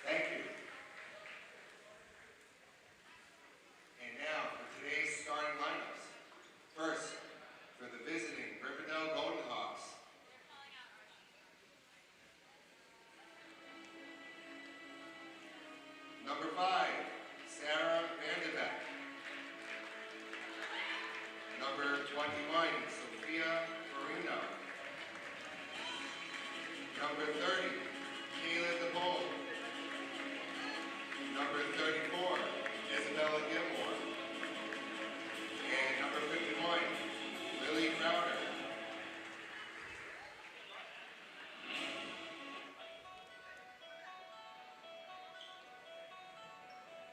Thank you. And now for today's starting lineups. First, for the visiting Riverdale Golden Hawks. Number 5, Sarah Vanderbeck. Number 21, Sophia Farino. Number 30, Kayla DeBold. Number 34, Isabella Gilmore. And number 51, Lily Crowder.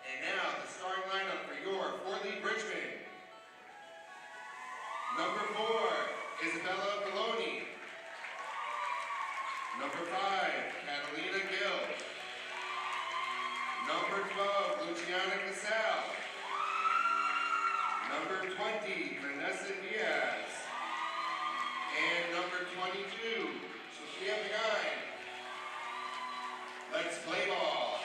And now the starting lineup for your Fort Lee Bridgman. Number 4, Isabella Maloney. Number 5, Catalina Gill. Number 12, Luciana Casal. Number 20, Vanessa Diaz. And number 22, Sophia Pagan. Let's play ball.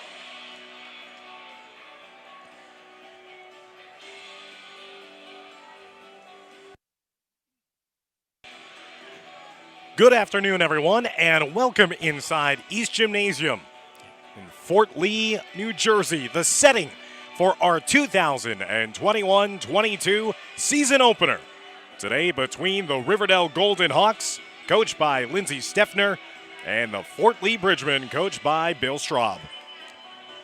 Good afternoon, everyone, and welcome inside East Gymnasium in Fort Lee, New Jersey, the setting for our 2021-22 season opener. Today between the Riverdale Golden Hawks, coached by Lindsay Steffner, and the Fort Lee Bridgman, coached by Bill Straub.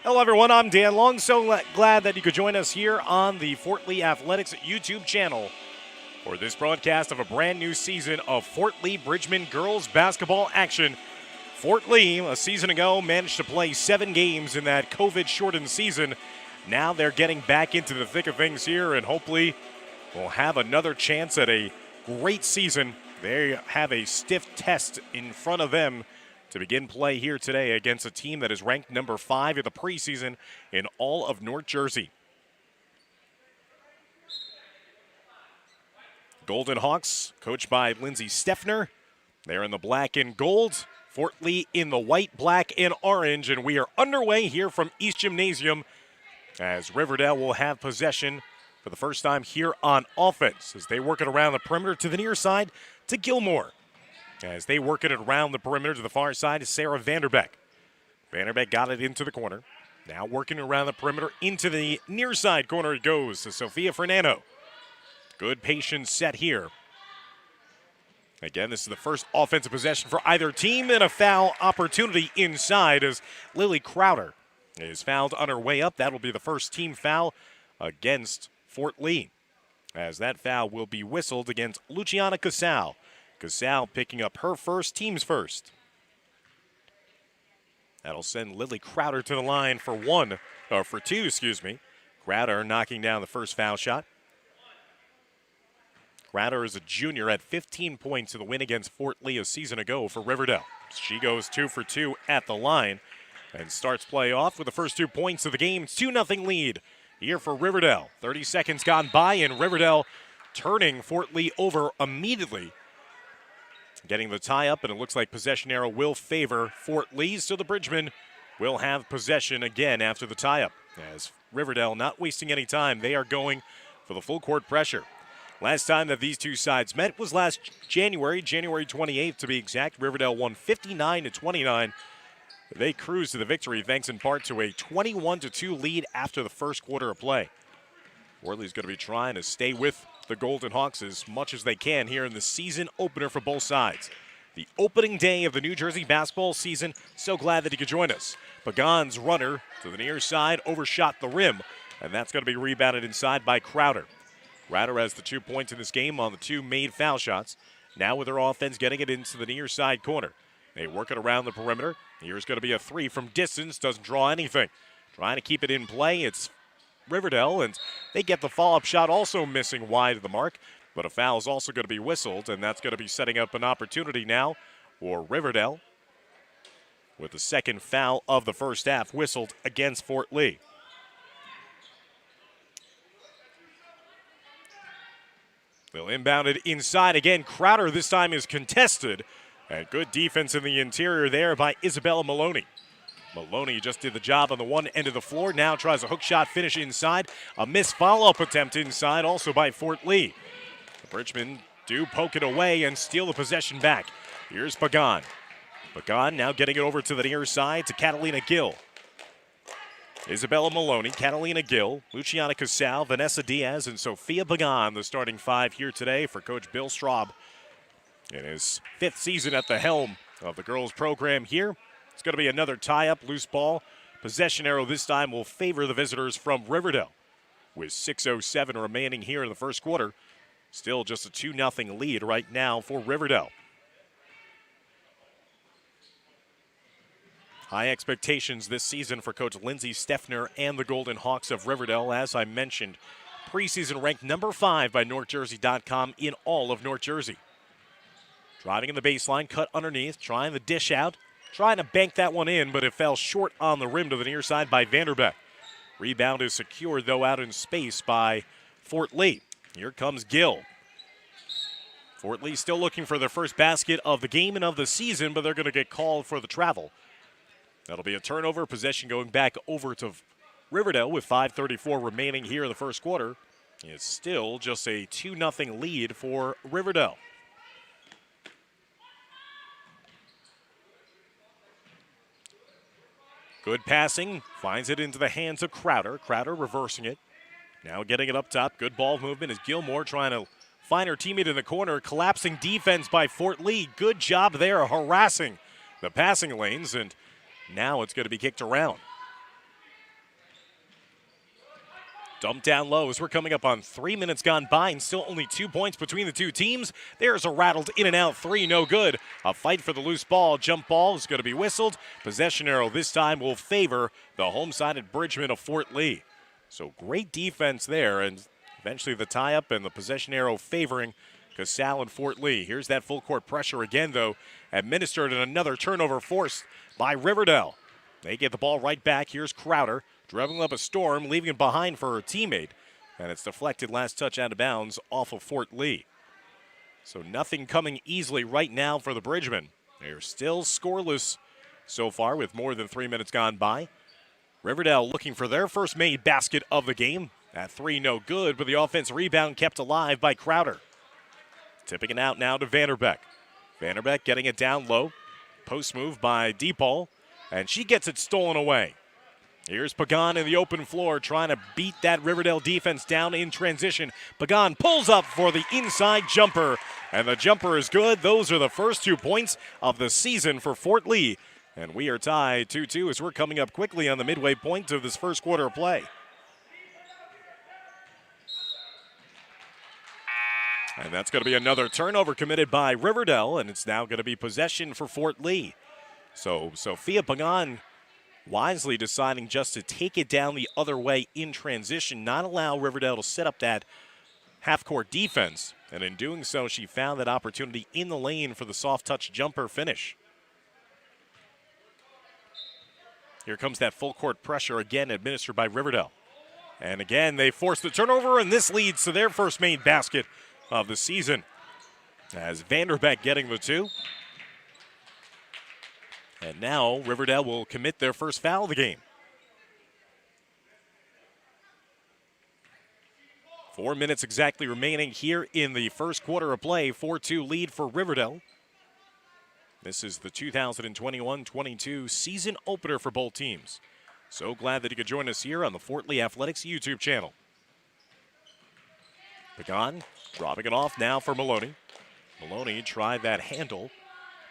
Hello, everyone. I'm Dan Long. So glad that you could join us here on the Fort Lee Athletics YouTube channel for this broadcast of a brand new season of Fort Lee Bridgman girls basketball action. Fort Lee, a season ago, managed to play 7 games in that COVID-shortened season. Now they're getting back into the thick of things here, and hopefully will have another chance at a great season. They have a stiff test in front of them to begin play here today against a team that is ranked number 5 in the preseason in all of North Jersey. Golden Hawks, coached by Lindsay Steffner. They're in the black and gold. Fort Lee in the white, black, and orange. And we are underway here from East Gymnasium as Riverdale will have possession for the first time here on offense as they work it around the perimeter to the near side to Gilmore. As they work it around the perimeter to the far side is Sarah Vanderbeck. Vanderbeck got it into the corner. Now working around the perimeter into the near side corner it goes to Sophia Fernando. Good patience set here. Again, this is the first offensive possession for either team and a foul opportunity inside as Lily Crowder is fouled on her way up. That will be the first team foul against Fort Lee, as that foul will be whistled against Luciana Casal. Casal picking up her first, team's first. That'll send Lily Crowder to the line for two. Crowder knocking down the first foul shot. Crowder is a junior at 15 points in the win against Fort Lee a season ago for Riverdale. She goes 2 for 2 at the line and starts play off with the first 2 points of the game. 2-0 lead here for Riverdale. 30 seconds gone by and Riverdale turning Fort Lee over immediately. Getting the tie up, and it looks like possession arrow will favor Fort Lee, so the Bridgmen will have possession again after the tie up. As Riverdale not wasting any time, they are going for the full court pressure. Last time that these two sides met was last January 28th to be exact. Riverdale won 59-29. They cruised to the victory thanks in part to a 21-2 lead after the first quarter of play. Fort Lee's going to be trying to stay with the Golden Hawks as much as they can here in the season opener for both sides. The opening day of the New Jersey basketball season. So glad that you could join us. Pagan's runner to the near side overshot the rim, and that's going to be rebounded inside by Crowder. Crowder has the 2 points in this game on the 2 made foul shots. Now with their offense getting it into the near side corner. They work it around the perimeter. Here's going to be a 3 from distance. Doesn't draw anything. Trying to keep it in play. It's Riverdale, and they get the follow-up shot also missing wide of the mark. But a foul is also going to be whistled, and that's going to be setting up an opportunity now for Riverdale with the second foul of the first half whistled against Fort Lee. They'll inbound it inside again. Crowder this time is contested. And good defense in the interior there by Isabella Maloney. Maloney just did the job on the one end of the floor. Now tries a hook shot finish inside. A missed follow-up attempt inside also by Fort Lee. The Bridgmen do poke it away and steal the possession back. Here's Pagan. Pagan now getting it over to the near side to Catalina Gill. Isabella Maloney, Catalina Gill, Luciana Casal, Vanessa Diaz, and Sophia Pagan, the starting five here today for Coach Bill Straub in his 5th season at the helm of the girls program here. It's going to be another tie-up, loose ball. Possession arrow this time will favor the visitors from Riverdale. With 6:07 remaining here in the first quarter, still just a 2-0 lead right now for Riverdale. High expectations this season for Coach Lindsay Steffner and the Golden Hawks of Riverdale. As I mentioned, preseason ranked number 5 by NorthJersey.com in all of North Jersey. Driving in the baseline, cut underneath, trying the dish out, trying to bank that one in, but it fell short on the rim to the near side by Vanderbeck. Rebound is secured, though, out in space by Fort Lee. Here comes Gill. Fort Lee still looking for their first basket of the game and of the season, but they're going to get called for the travel. That'll be a turnover, possession going back over to Riverdale with 5:34 remaining here in the first quarter. It's still just a 2-0 lead for Riverdale. Good passing, finds it into the hands of Crowder. Crowder reversing it. Now getting it up top. Good ball movement is Gilmore trying to find her teammate in the corner. Collapsing defense by Fort Lee. Good job there harassing the passing lanes, and now it's going to be kicked around. Dumped down low as we're coming up on 3 minutes gone by and still only 2 points between the two teams. There's a rattled in and out three, no good. A fight for the loose ball. Jump ball is going to be whistled. Possession arrow this time will favor the home-sided Bridgman of Fort Lee. So great defense there, and eventually the tie-up and the possession arrow favoring Casal and Fort Lee. Here's that full court pressure again, though, administered, and another turnover forced by Riverdale. They get the ball right back. Here's Crowder dribbling up a storm, leaving it behind for her teammate, and it's deflected last touch out of bounds off of Fort Lee. So nothing coming easily right now for the Bridgmen. They're still scoreless so far with more than 3 minutes gone by. Riverdale looking for their first made basket of the game. That three no good, but the offensive rebound kept alive by Crowder. Tipping it out now to Vanderbeck. Vanderbeck getting it down low. Post move by DePaul, and she gets it stolen away. Here's Pagan in the open floor trying to beat that Riverdale defense down in transition. Pagan pulls up for the inside jumper, and the jumper is good. Those are the first 2 points of the season for Fort Lee, and we are tied 2-2 as we're coming up quickly on the midway point of this first quarter of play. And that's going to be another turnover committed by Riverdale, and it's now going to be possession for Fort Lee. So Sophia Pagan wisely deciding just to take it down the other way in transition, not allow Riverdale to set up that half-court defense. And in doing so, she found that opportunity in the lane for the soft-touch jumper finish. Here comes that full-court pressure again administered by Riverdale. And again, they force the turnover, and this leads to their first made basket of the season, as Vanderbeck getting the two. And now Riverdale will commit their first foul of the game. 4 minutes exactly remaining here in the first quarter of play. 4-2 lead for Riverdale. This is the 2021-22 season opener for both teams. So glad that you could join us here on the Fort Lee Athletics YouTube channel. Pagan dropping it off now for Maloney. Maloney tried that handle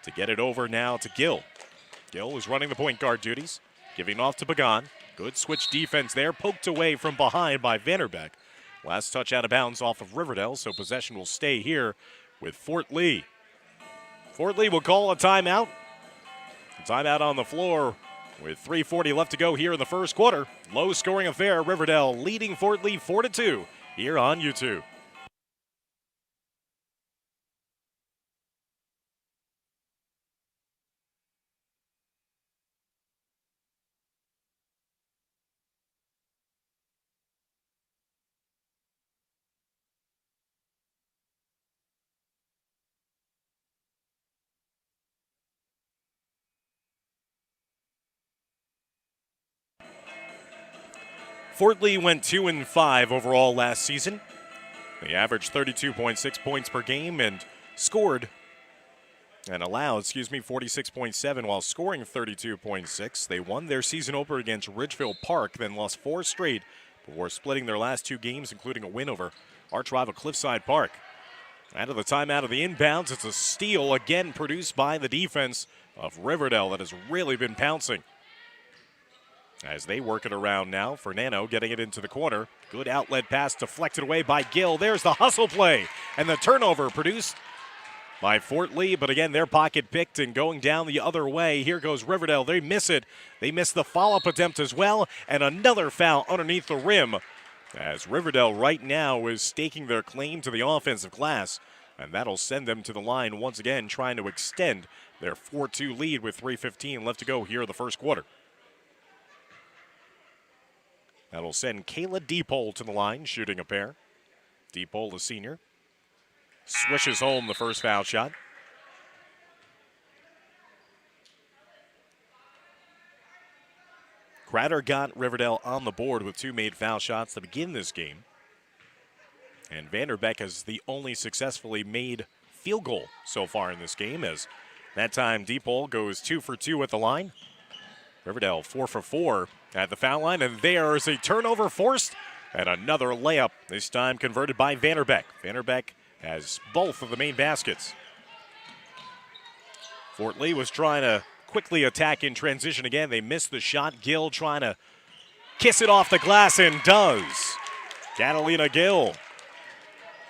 to get it over now to Gill. Gill is running the point guard duties, giving off to Pagan. Good switch defense there, poked away from behind by Vanderbeck. Last touch out of bounds off of Riverdale, so possession will stay here with Fort Lee. Fort Lee will call a timeout. A timeout on the floor with 3:40 left to go here in the first quarter. Low scoring affair, Riverdale leading Fort Lee 4-2 here on YouTube. Fort Lee went 2-5 overall last season. They averaged 32.6 points per game and allowed 46.7 while scoring 32.6. They won their season opener against Ridgeville Park, then lost 4 straight before splitting their last 2 games, including a win over arch rival Cliffside Park. Out of the timeout of the inbounds, it's a steal again produced by the defense of Riverdale that has really been pouncing. As they work it around now, Fernando getting it into the corner. Good outlet pass deflected away by Gill. There's the hustle play and the turnover produced by Fort Lee, but again, their pocket picked and going down the other way. Here goes Riverdale. They miss it. They miss the follow-up attempt as well, and another foul underneath the rim as Riverdale right now is staking their claim to the offensive glass, and that'll send them to the line once again, trying to extend their 4-2 lead with 3:15 left to go here in the first quarter. That'll send Kayla Deepole to the line, shooting a pair. Deepole, a senior, swishes home the first foul shot. Crowder got Riverdale on the board with 2 made foul shots to begin this game. And Vanderbeck has the only successfully made field goal so far in this game, as that time Deepole goes 2 for 2 at the line. Riverdale 4 for 4 at the foul line, and there's a turnover forced and another layup, this time converted by Vanderbeck. Vanderbeck has both of the main baskets. Fort Lee was trying to quickly attack in transition again. They missed the shot. Gill trying to kiss it off the glass and does. Catalina Gill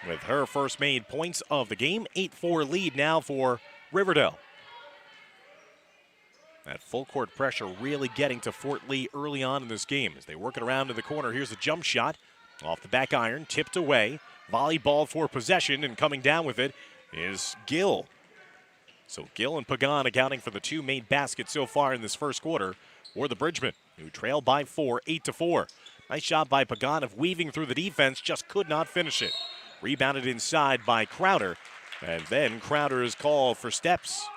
with her first made points of the game. 8-4 lead now for Riverdale. That full court pressure really getting to Fort Lee early on in this game as they work it around to the corner. Here's a jump shot off the back iron, tipped away. Volleyball for possession, and coming down with it is Gill. So Gill and Pagan accounting for the 2 made baskets so far in this first quarter for the Bridgemen, who trail by 4, 8-4. Nice job by Pagan of weaving through the defense, just could not finish it. Rebounded inside by Crowder, and then Crowder is called for steps.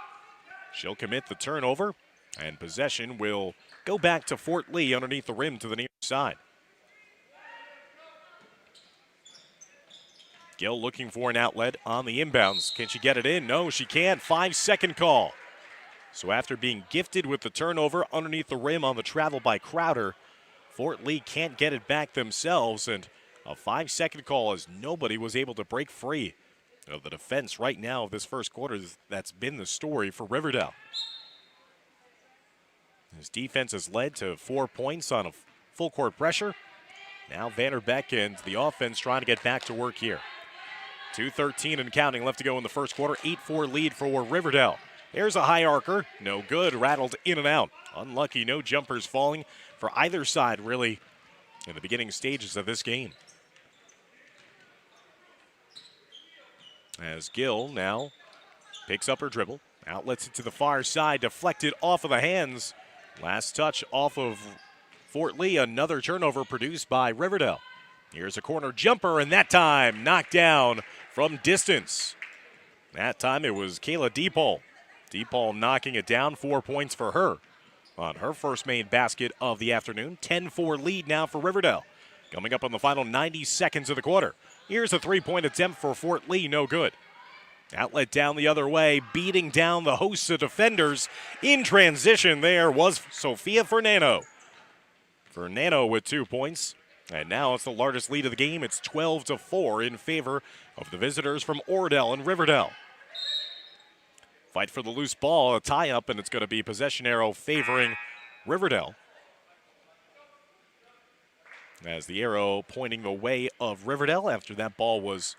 She'll commit the turnover, and possession will go back to Fort Lee underneath the rim to the near side. Gill looking for an outlet on the inbounds. Can she get it in? No, she can't. 5-second call. So after being gifted with the turnover underneath the rim on the travel by Crowder, Fort Lee can't get it back themselves, and a 5-second call as nobody was able to break free of the defense right now of this first quarter. That's been the story for Riverdale. His defense has led to 4 points on a full court pressure. Now Vanderbeck and the offense trying to get back to work here. 2:13 and counting left to go in the first quarter. 8-4 lead for Riverdale. There's a high arcer. No good. Rattled in and out. Unlucky. No jumpers falling for either side, really, in the beginning stages of this game. As Gill now picks up her dribble. Outlets it to the far side. Deflected off of the hands. Last touch off of Fort Lee. Another turnover produced by Riverdale. Here's a corner jumper, and that time knocked down from distance. That time it was Kayla Deepole. Deepole knocking it down. 4 points for her on her first made basket of the afternoon. 10-4 lead now for Riverdale. Coming up on the final 90 seconds of the quarter. Here's a 3-point attempt for Fort Lee. No good. Outlet down the other way, beating down the hosts of defenders. In transition there was Sofia Fernando. Fernando with 2 points. And now it's the largest lead of the game. It's 12-4 in favor of the visitors from Oradell and Riverdale. Fight for the loose ball, a tie-up, and it's going to be possession arrow favoring Riverdale. As the arrow pointing the way of Riverdale after that ball was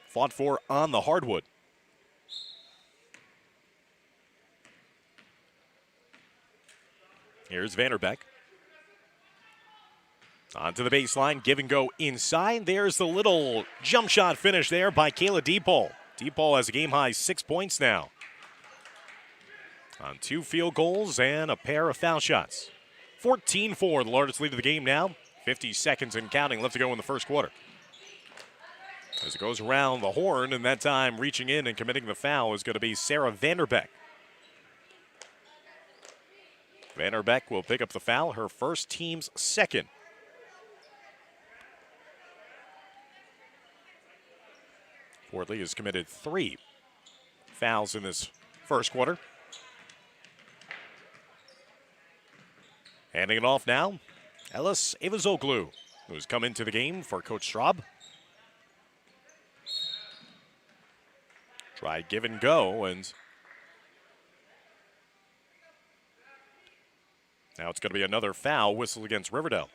fought for on the hardwood. Here's Vanderbeck. Onto the baseline, give and go inside. There's the little jump shot finish there by Kayla Deepole. Deepole has a game-high 6 points now on 2 field goals and a pair of foul shots. 14-4, the largest lead of the game now. 50 seconds and counting left to go in the first quarter. As it goes around the horn, and that time reaching in and committing the foul is going to be Sarah Vanderbeck. Vanderbeck will pick up the foul, her first, team's second. Fort Lee has committed 3 fouls in this first quarter. Handing it off now, Ellis Avazoglu, who's come into the game for Coach Straub. Try give and go, and now it's going to be another foul whistle against Riverdale.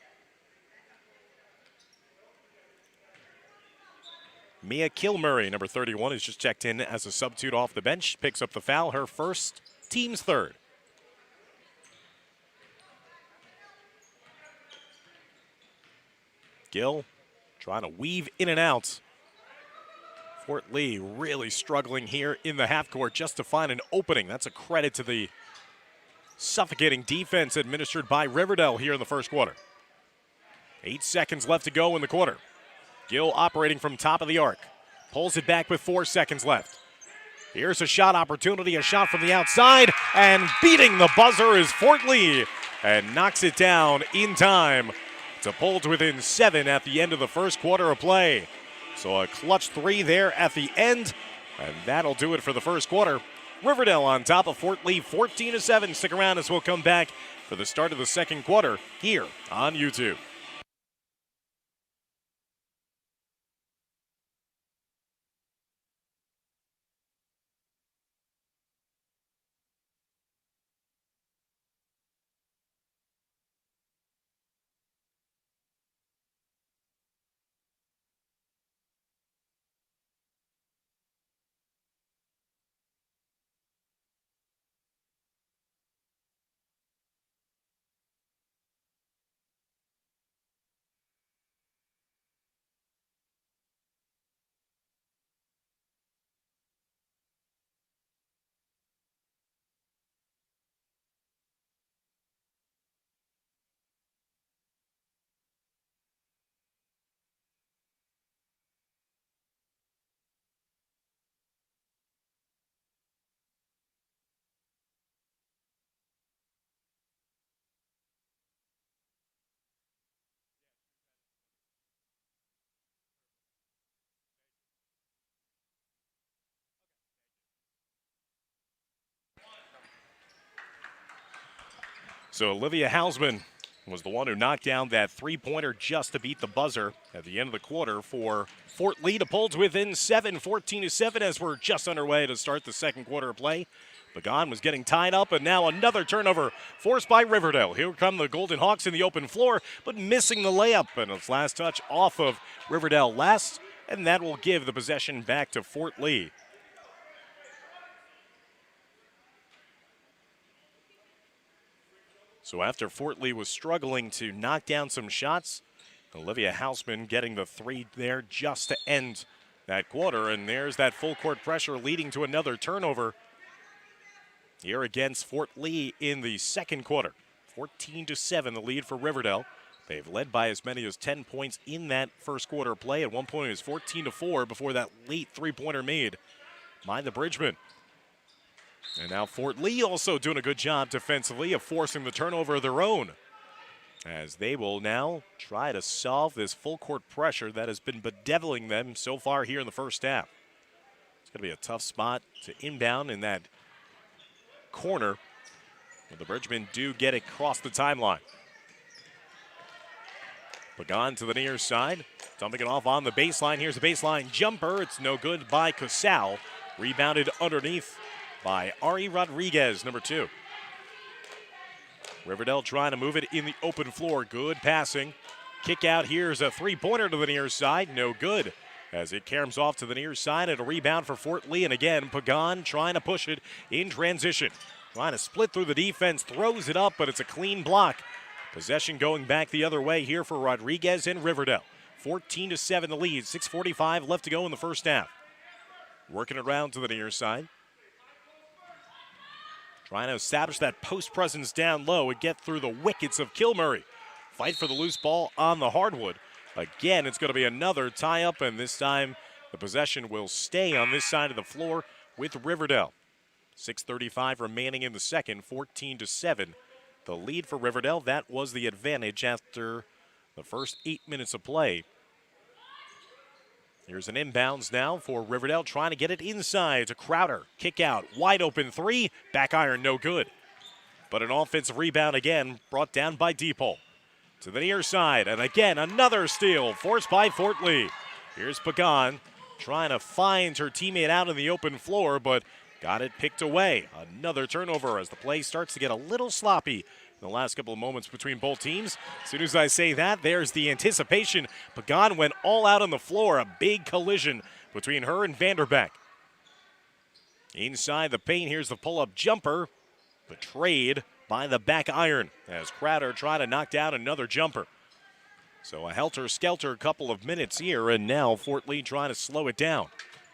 Mia Kilmurray, number 31, has just checked in as a substitute off the bench. Picks up the foul, her first, team's third. Gill trying to weave in and out. Fort Lee really struggling here in the half court just to find an opening. That's a credit to the suffocating defense administered by Riverdale here in the first quarter. 8 seconds left to go in the quarter. Gill operating from top of the arc. Pulls it back with 4 seconds left. Here's a shot opportunity, a shot from the outside, and beating the buzzer is Fort Lee, and knocks it down in time to pull to within 7 at the end of the first quarter of play. So a clutch 3 there at the end, and that'll do it for the first quarter. Riverdale on top of Fort Lee 14-7. Stick around as we'll come back for the start of the second quarter here on YouTube. So Olivia Hausman was the one who knocked down that three-pointer just to beat the buzzer at the end of the quarter for Fort Lee to pull to within 7, 14-7 as we're just underway to start the second quarter of play. Pagan was getting tied up, and now another turnover forced by Riverdale. Here come the Golden Hawks in the open floor, but missing the layup, and its last touch off of Riverdale last, and that will give the possession back to Fort Lee. So after Fort Lee was struggling to knock down some shots, Olivia Hausman getting the 3 there just to end that quarter. And there's that full court pressure leading to another turnover here against Fort Lee in the second quarter. 14-7, the lead for Riverdale. They've led by as many as 10 points in that first quarter play. At one point it was 14-4 before that late three-pointer made by the Bridgman. And now Fort Lee also doing a good job defensively of forcing the turnover of their own, as they will now try to solve this full court pressure that has been bedeviling them so far here in the first half. It's going to be a tough spot to inbound in that corner, but the Bridgmen do get it across the timeline. Pagan to the near side, dumping it off on the baseline. Here's a baseline jumper. It's no good by Casal. Rebounded underneath by Ari Rodriguez, number 2. Riverdale trying to move it in the open floor. Good passing. Kick out. Here's a three-pointer to the near side. No good, as it caroms off to the near side. And a rebound for Fort Lee. And again, Pagan trying to push it in transition. Trying to split through the defense. Throws it up, but it's a clean block. Possession going back the other way here for Rodriguez and Riverdale. 14-7 the lead. 6:45 left to go in the first half. Working around to the near side. Trying to establish that post presence down low and get through the wickets of Kilmurray. Fight for the loose ball on the hardwood. Again, it's going to be another tie-up, and this time the possession will stay on this side of the floor with Riverdale. 6:35 remaining in the second, 14-7 the lead for Riverdale. That was the advantage after the first 8 minutes of play. Here's an inbounds now for Riverdale, trying to get it inside to Crowder. Kick out, wide open three, back iron, no good. But an offensive rebound again, brought down by Deepole. To the near side, and again, another steal, forced by Fort Lee. Here's Pagan, trying to find her teammate out on the open floor, but got it picked away. Another turnover as the play starts to get a little sloppy in the last couple of moments between both teams. As soon as I say that, there's the anticipation. Pagan went all out on the floor, a big collision between her and Vanderbeck. Inside the paint, here's the pull-up jumper, betrayed by the back iron as Crowder tried to knock down another jumper. So a helter-skelter couple of minutes here, and now Fort Lee trying to slow it down.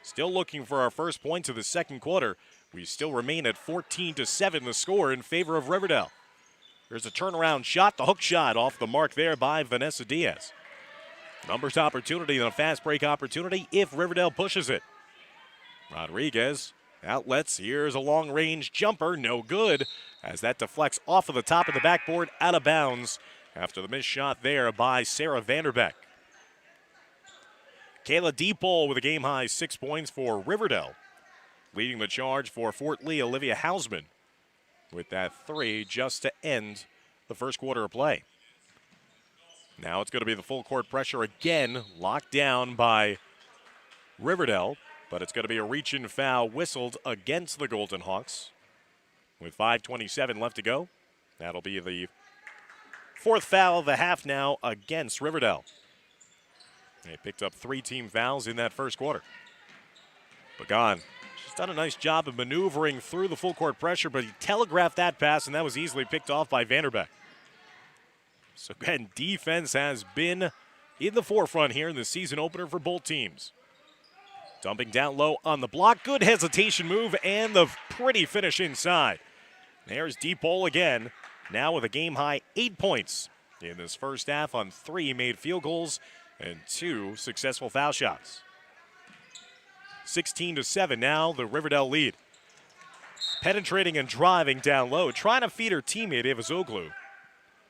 Still looking for our first points of the second quarter. We still remain at 14-7 the score in favor of Riverdale. There's a turnaround shot, the hook shot off the mark there by Vanessa Diaz. Numbers opportunity and a fast break opportunity if Riverdale pushes it. Rodriguez outlets, here's a long range jumper, no good, as that deflects off of the top of the backboard, out of bounds after the missed shot there by Sarah Vanderbeck. Kayla Deepole with a game-high 6 points for Riverdale. Leading the charge for Fort Lee, Olivia Hausman, with that three just to end the first quarter of play. Now it's going to be the full court pressure again, locked down by Riverdale, but it's going to be a reach-in foul whistled against the Golden Hawks. With 5:27 left to go, that'll be the fourth foul of the half now against Riverdale. They picked up 3 team fouls in that first quarter. Pagan, she's done a nice job of maneuvering through the full court pressure, but he telegraphed that pass, and that was easily picked off by Vanderbeck. So again, defense has been in the forefront here in the season opener for both teams. Dumping down low on the block, good hesitation move, and the pretty finish inside. There's Deepole again, now with a game-high 8 points in this first half on 3 made field goals and 2 successful foul shots. 16-7 now, the Riverdale lead. Penetrating and driving down low, trying to feed her teammate Evazoglu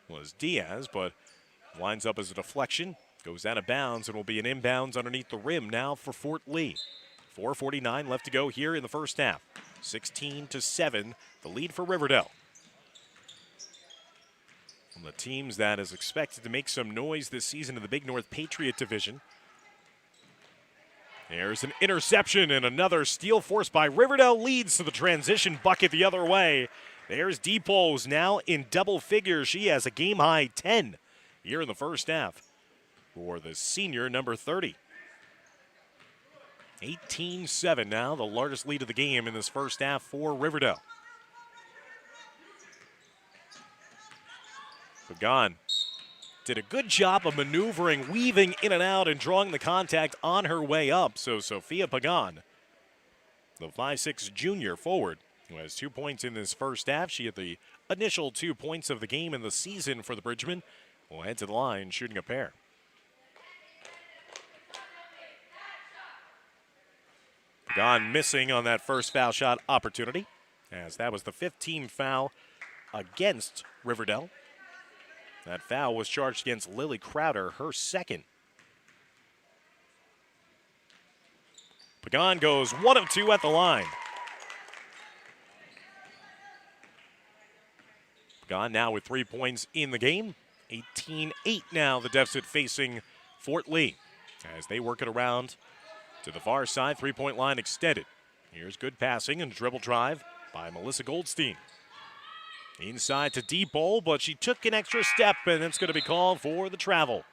was Diaz, but winds up as a deflection, goes out of bounds, and will be an inbounds underneath the rim now for Fort Lee. 4:49 left to go here in the first half. 16-7, the lead for Riverdale. One of the teams that is expected to make some noise this season in the Big North Patriot Division. There's an interception and another steal forced by Riverdale, leads to the transition bucket the other way. There's Deepole now in double figures. She has a game-high 10 here in the first half for the senior number 30. 18-7 now, the largest lead of the game in this first half for Riverdale. Pagan did a good job of maneuvering, weaving in and out, and drawing the contact on her way up. So Sophia Pagan, the 5'6" junior forward, who has 2 points in this first half. She had the initial 2 points of the game in the season for the Bridgemen. Will head to the line, shooting a pair. Pagan missing on that first foul shot opportunity, as that was the 15th foul against Riverdale. That foul was charged against Lily Crowder, her second. Pagan goes 1 of 2 at the line. Pagan now with 3 points in the game. 18-8 now, the deficit facing Fort Lee as they work it around to the far side. 3-point line extended. Here's good passing and dribble drive by Melissa Goldstein. Inside to Deepole, but she took an extra step, and it's going to be called for the travel.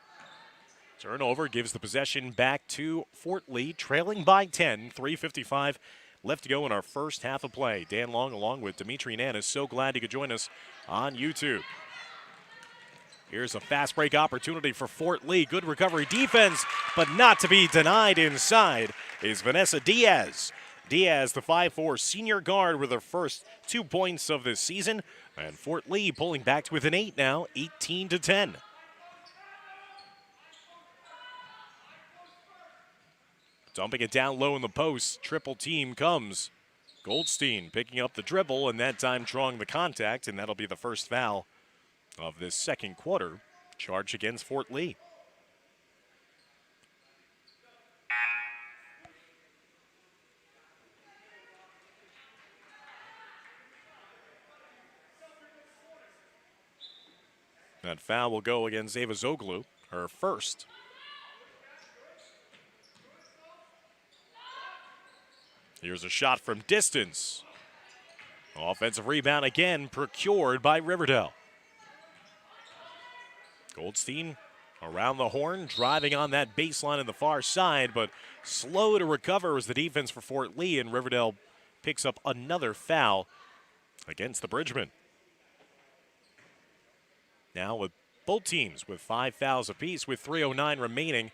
Turnover gives the possession back to Fort Lee, trailing by 10. 3:55 left to go in our first half of play. Dan Long along with Dimitri Nanis. So glad you could join us on YouTube. Here's a fast break opportunity for Fort Lee. Good recovery defense, but not to be denied inside is Vanessa Diaz. Diaz, the 5'4" senior guard, with her first 2 points of this season. And Fort Lee pulling back to within 8 now, 18-10. Dumping it down low in the post. Triple team comes. Goldstein picking up the dribble, and that time drawing the contact, and that'll be the first foul of this second quarter charge against Fort Lee. That foul will go against Ava Zoglu, her first. Here's a shot from distance. Offensive rebound again procured by Riverdale. Goldstein around the horn, driving on that baseline on the far side, but slow to recover was the defense for Fort Lee, and Riverdale picks up another foul against the Bridgemen. Now with both teams with 5 fouls apiece with 3:09 remaining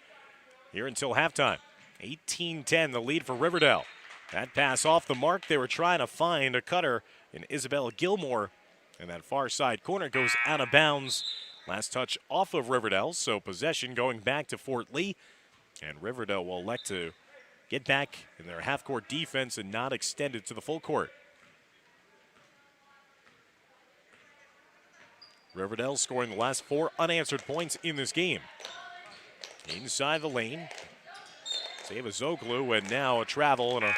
here until halftime. 18-10 the lead for Riverdale. That pass off the mark. They were trying to find a cutter in Isabella Gilmore, and that far side corner goes out of bounds. Last touch off of Riverdale, so possession going back to Fort Lee, and Riverdale will elect to get back in their half-court defense and not extend it to the full court. Riverdale scoring the last 4 unanswered points in this game. Inside the lane, Ava Zoglu, and now a travel and a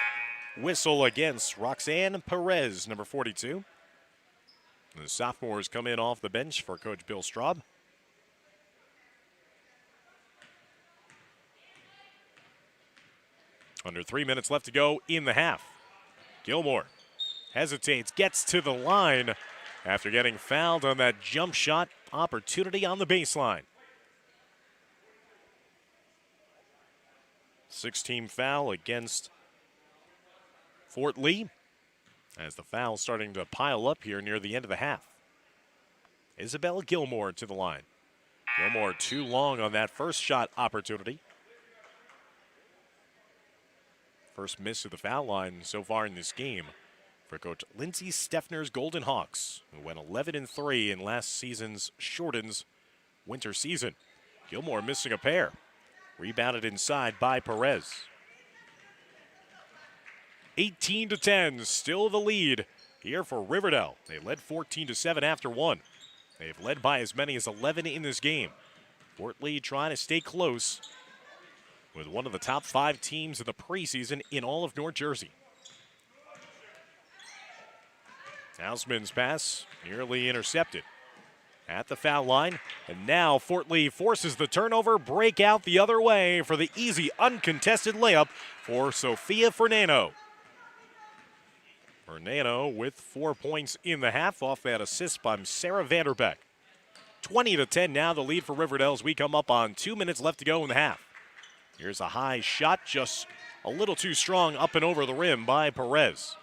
whistle against Roxanne Perez, number 42. The sophomores come in off the bench for Coach Bill Straub. Under 3 minutes left to go in the half. Gilmore hesitates, gets to the line after getting fouled on that jump shot opportunity on the baseline. 6-team foul against Fort Lee, as the foul's starting to pile up here near the end of the half. Isabella Gilmore to the line. Gilmore too long on that first shot opportunity. First miss of the foul line so far in this game for Coach Lindsey Steffner's Golden Hawks, who went 11-3 in last season's shortened winter season. Gilmore missing a pair. Rebounded inside by Perez. 18-10, still the lead here for Riverdale. They led 14-7 after 1. They've led by as many as 11 in this game. Fort Lee trying to stay close with one of the top 5 teams in the preseason in all of North Jersey. Hausman's pass nearly intercepted at the foul line, and now Fort Lee forces the turnover, break out the other way for the easy uncontested layup for Sophia Fernando. Fernando with 4 points in the half off that assist by Sarah Vanderbeck. 20-10 now the lead for Riverdale as we come up on 2 minutes left to go in the half. Here's a high shot, just a little too strong up and over the rim by Perez.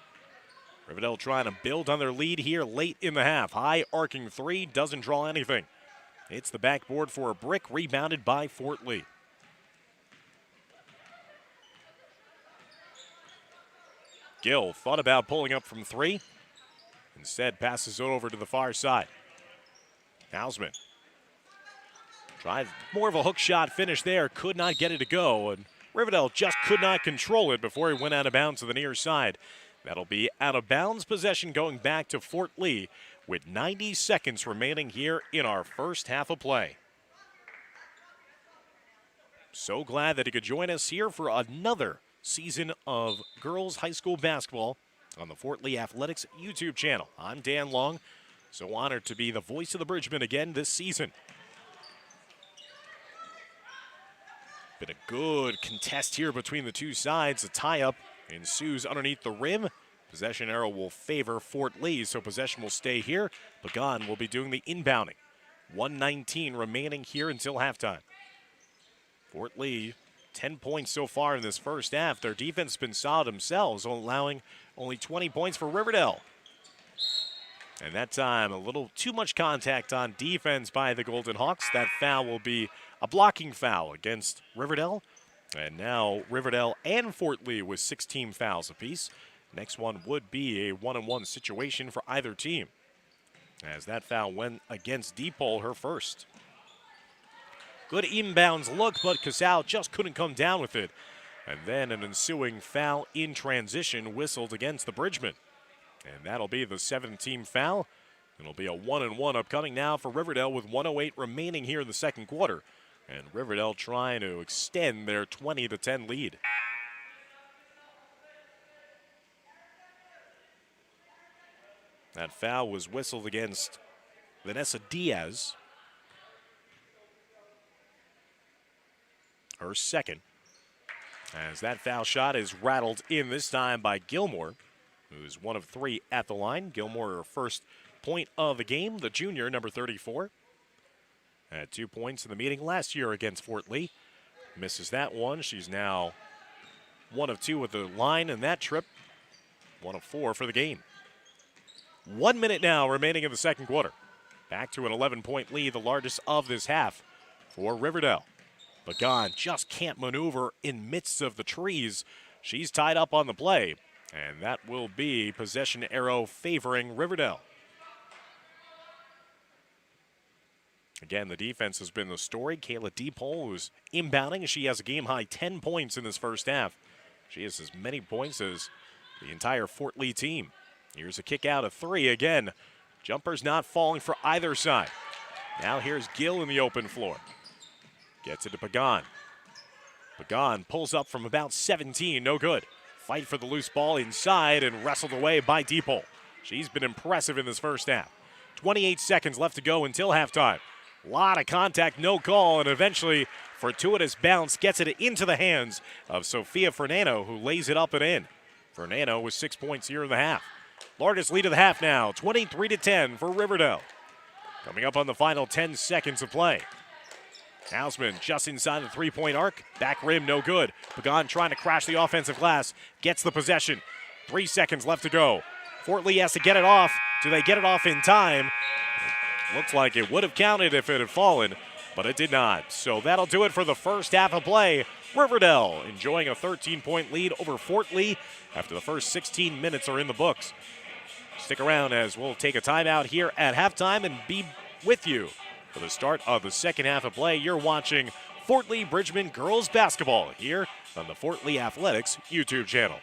Riverdale trying to build on their lead here late in the half. High arcing 3, doesn't draw anything. It's the backboard for a brick, rebounded by Fort Lee. Gill thought about pulling up from 3. Instead passes it over to the far side. Hausman tried more of a hook shot finish there, could not get it to go, and Riverdale just could not control it before he went out of bounds to the near side. That'll be out of bounds possession going back to Fort Lee with 90 seconds remaining here in our first half of play. So glad that he could join us here for another season of girls high school basketball on the Fort Lee Athletics YouTube channel. I'm Dan Long, so honored to be the voice of the Bridgemen again this season. Been a good contest here between the two sides. A tie-up ensues underneath the rim. Possession arrow will favor Fort Lee, so possession will stay here. Pagan will be doing the inbounding. 1:19 remaining here until halftime. Fort Lee, 10 points so far in this first half. Their defense has been solid themselves, allowing only 20 points for Riverdale. And that time, a little too much contact on defense by the Golden Hawks. That foul will be a blocking foul against Riverdale. And now Riverdale and Fort Lee with 16 fouls apiece. Next one would be a one-on-one situation for either team, as that foul went against Deepole, her first. Good inbounds look, but Casal just couldn't come down with it. And then an ensuing foul in transition whistled against the Bridgemen. And that'll be the 7th team foul. It'll be a 1-1 upcoming now for Riverdale with 1:08 remaining here in the second quarter. And Riverdale trying to extend their 20-10 lead. That foul was whistled against Vanessa Diaz. Her second. As that foul shot is rattled in this time by Gilmore, who's 1 of 3 at the line. Gilmore, her first point of the game, the junior, number 34. Had 2 points in the meeting last year against Fort Lee. Misses that one. She's now 1 of 2 with the line in that trip. 1 of 4 for the game. 1 minute now remaining in the second quarter. Back to an 11-point lead, the largest of this half for Riverdale. Pagan just can't maneuver in midst of the trees. She's tied up on the play, and that will be possession arrow favoring Riverdale. Again, the defense has been the story. Kayla DePaul, who's inbounding. She has a game-high 10 points in this first half. She has as many points as the entire Fort Lee team. Here's a kick out of 3 again. Jumpers not falling for either side. Now here's Gill in the open floor. Gets it to Pagan. Pagan pulls up from about 17, no good. Fight for the loose ball inside and wrestled away by DePaul. She's been impressive in this first half. 28 seconds left to go until halftime. A lot of contact, no call, and eventually fortuitous bounce gets it into the hands of Sofia Fernando, who lays it up and in. Fernando with 6 points here in the half. Largest lead of the half now, 23-10 for Riverdale. Coming up on the final 10 seconds of play. Hausman just inside the three-point arc. Back rim, no good. Pagan trying to crash the offensive glass. Gets the possession. 3 seconds left to go. Fort Lee has to get it off. Do they get it off in time? Looks like it would have counted if it had fallen, but it did not. So that'll do it for the first half of play. Riverdale enjoying a 13-point lead over Fort Lee after the first 16 minutes are in the books. Stick around as we'll take a timeout here at halftime and be with you for the start of the second half of play. You're watching Fort Lee Bridgman girls basketball here on the Fort Lee Athletics YouTube channel.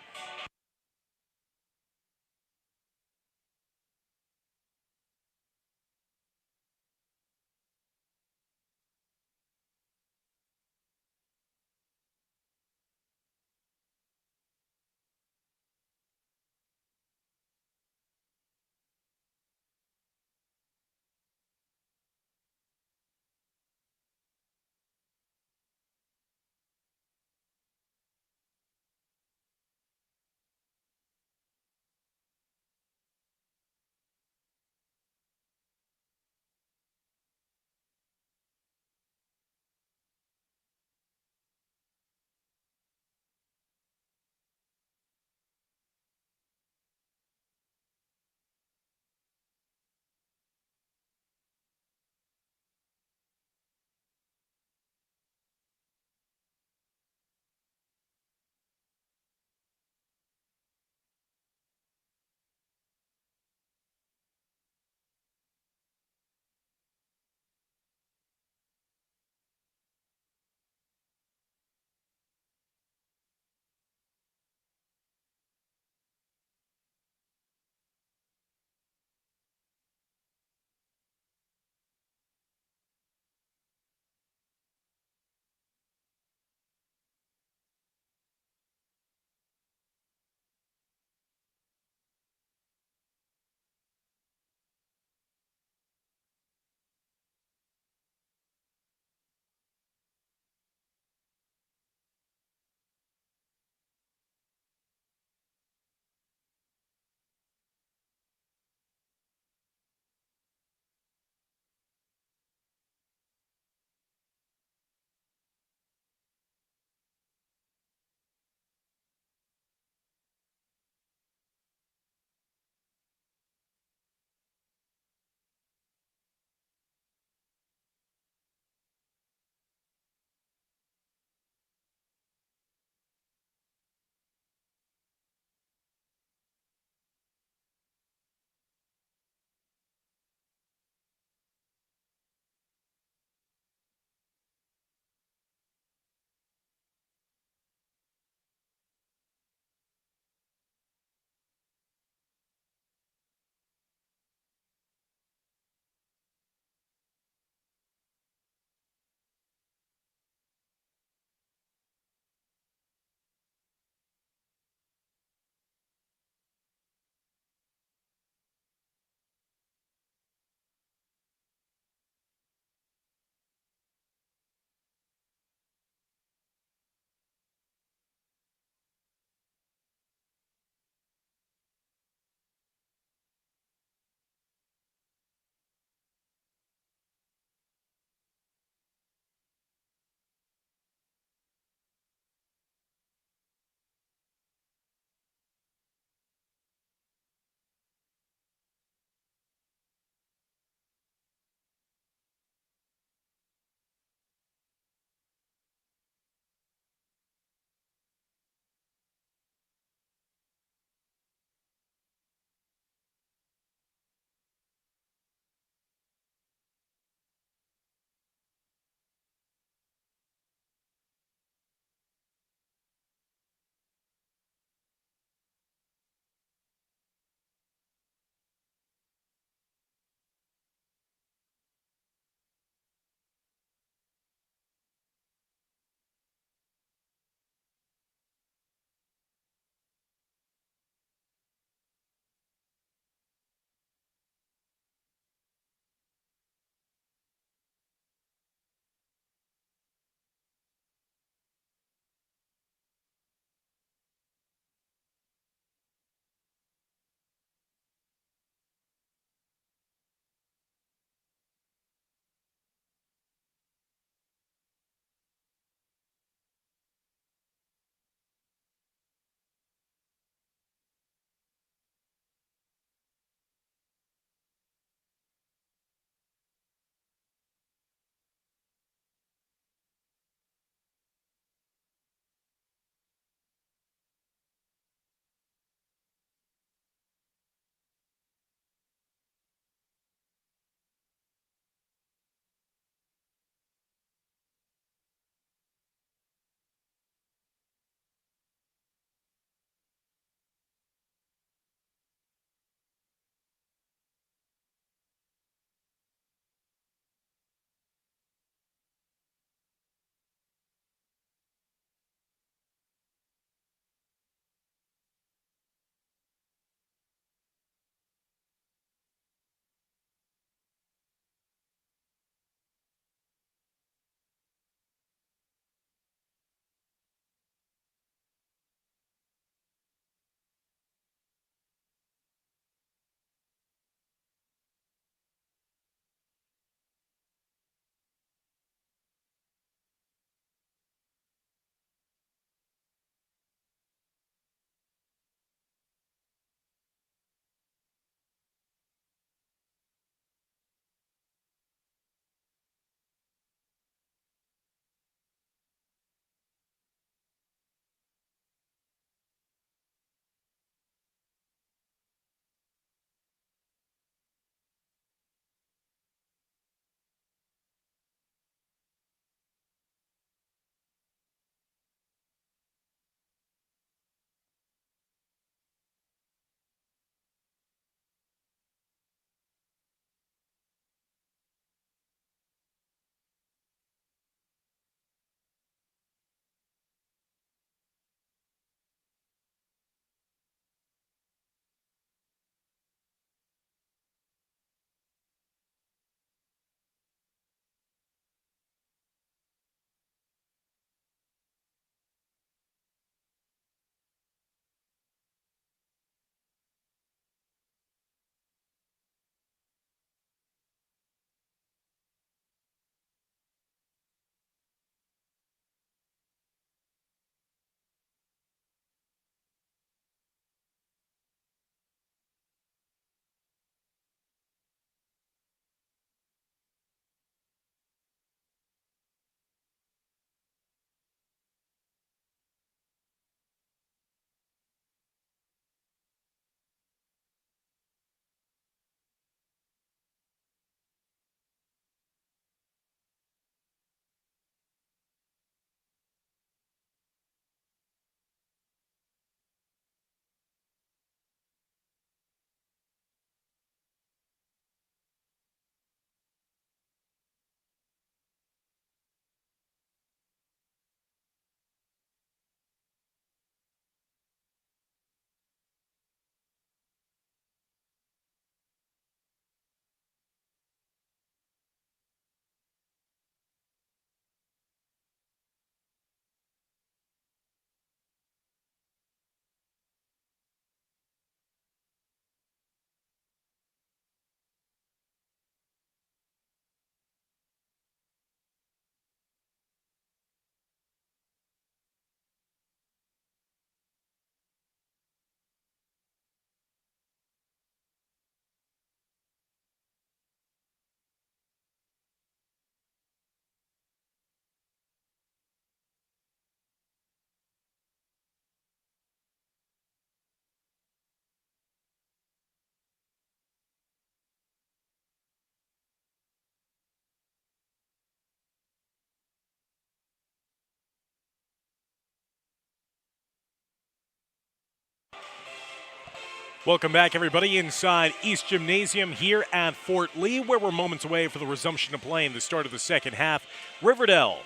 Welcome back, everybody, inside East Gymnasium here at Fort Lee, where we're moments away for the resumption of play in the start of the second half. Riverdale,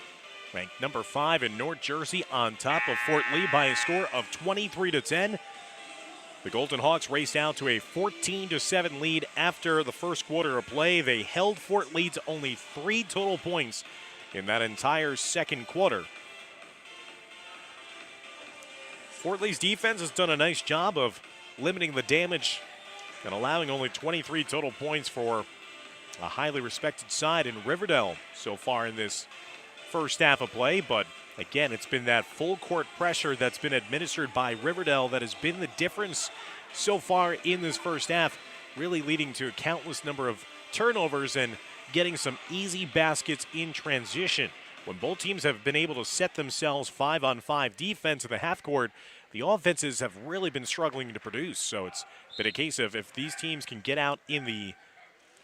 ranked number 5 in North Jersey, on top of Fort Lee by a score of 23-10. The Golden Hawks raced out to a 14-7 lead after the first quarter of play. They held Fort Lee to only 3 total points in that entire second quarter. Fort Lee's defense has done a nice job of limiting the damage and allowing only 23 total points for a highly respected side in Riverdale so far in this first half of play. But again, it's been that full court pressure that's been administered by Riverdale that has been the difference so far in this first half, really leading to a countless number of turnovers and getting some easy baskets in transition. When both teams have been able to set themselves 5-on-5 defense in the half court, the offenses have really been struggling to produce. So it's been a case of if these teams can get out in the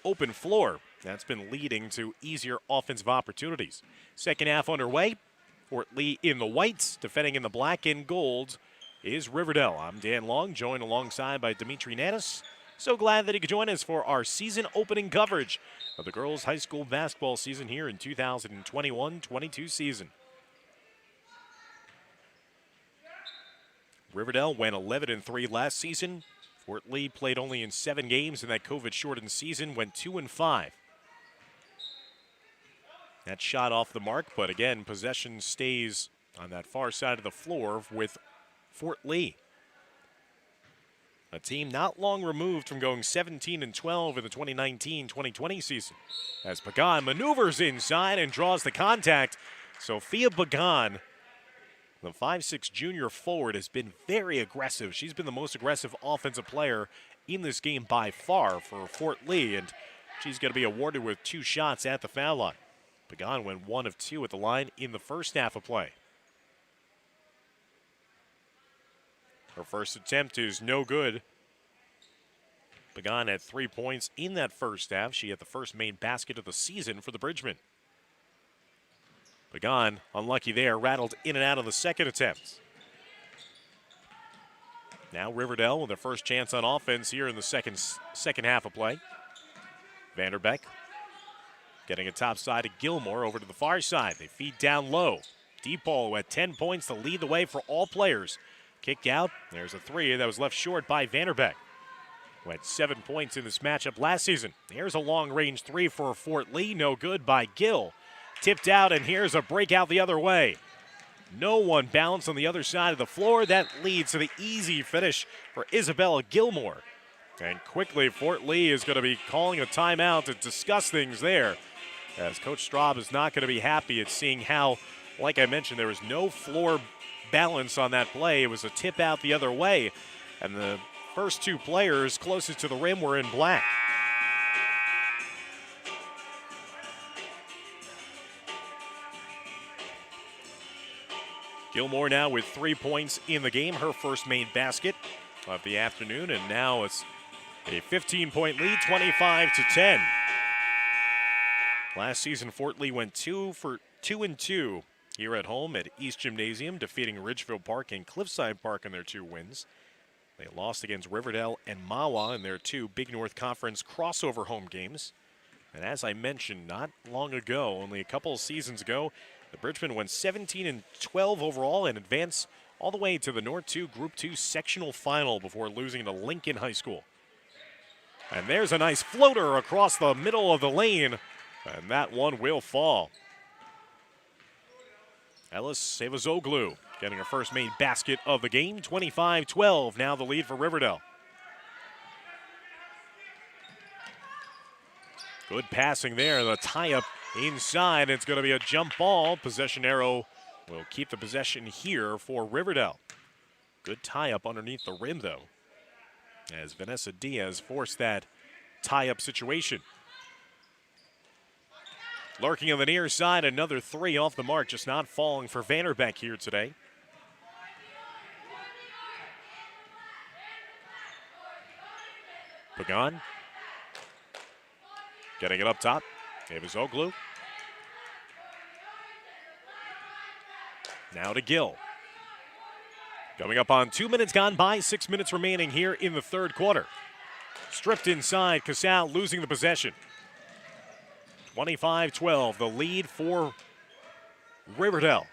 open floor, that's been leading to easier offensive opportunities. Second half underway. Fort Lee in the whites, defending in the black and gold is Riverdale. I'm Dan Long, joined alongside by Dimitri Nanis. So glad that he could join us for our season opening coverage of the girls' high school basketball season here in 2021-22 season. Riverdale went 11-3 last season. Fort Lee played only in 7 games in that COVID-shortened season, went 2-5. That shot off the mark, but again, possession stays on that far side of the floor with Fort Lee. A team not long removed from going 17-12 in the 2019-2020 season. As Pagan maneuvers inside and draws the contact. Sophia Pagan, the 5'6" junior forward, has been very aggressive. She's been the most aggressive offensive player in this game by far for Fort Lee, and she's going to be awarded with 2 shots at the foul line. Pagan went 1 of 2 at the line in the first half of play. Her first attempt is no good. Pagan had 3 points in that first half. She had the first main basket of the season for the Bridgmen. Pagan, unlucky there, rattled in and out of the second attempt. Now Riverdale with their first chance on offense here in the second half of play. Vanderbeck getting a top side to Gilmore over to the far side. They feed down low. DePaul at 10 points to lead the way for all players. Kicked out. There's a 3 that was left short by Vanderbeck, who had 7 points in this matchup last season. Here's a long-range 3 for Fort Lee. No good by Gill. Tipped out, and here's a breakout the other way. No one balanced on the other side of the floor. That leads to the easy finish for Isabella Gilmore. And quickly, Fort Lee is going to be calling a timeout to discuss things there, as Coach Straub is not going to be happy at seeing how, like I mentioned, there was no floor balance on that play. It was a tip out the other way, and the first 2 players closest to the rim were in black. Gilmore now with 3 points in the game, her first main basket of the afternoon, and now it's a 15-point lead, 25-10. Last season, Fort Lee went 2-2 here at home at East Gymnasium, defeating Ridgefield Park and Cliffside Park in their 2 wins. They lost against Riverdale and Mahwah in their 2 Big North Conference crossover home games. And as I mentioned not long ago, only a couple of seasons ago, the Bridgmen went 17-12 overall and advanced all the way to the North 2 Group 2 sectional final before losing to Lincoln High School. And there's a nice floater across the middle of the lane, and that one will fall. Ellis Sevazoglu getting her first main basket of the game, 25-12, now the lead for Riverdale. Good passing there, the tie-up inside. It's going to be a jump ball. Possession arrow will keep the possession here for Riverdale. Good tie-up underneath the rim, though, as Vanessa Diaz forced that tie-up situation. Lurking on the near side, another 3 off the mark, just not falling for Vanderbeck here today. Pagan getting it up top. Evazoglu. Now to Gill. Coming up on 2 minutes gone by, 6 minutes remaining here in the third quarter. Stripped inside, Casal losing the possession. 25-12, the lead for Riverdale.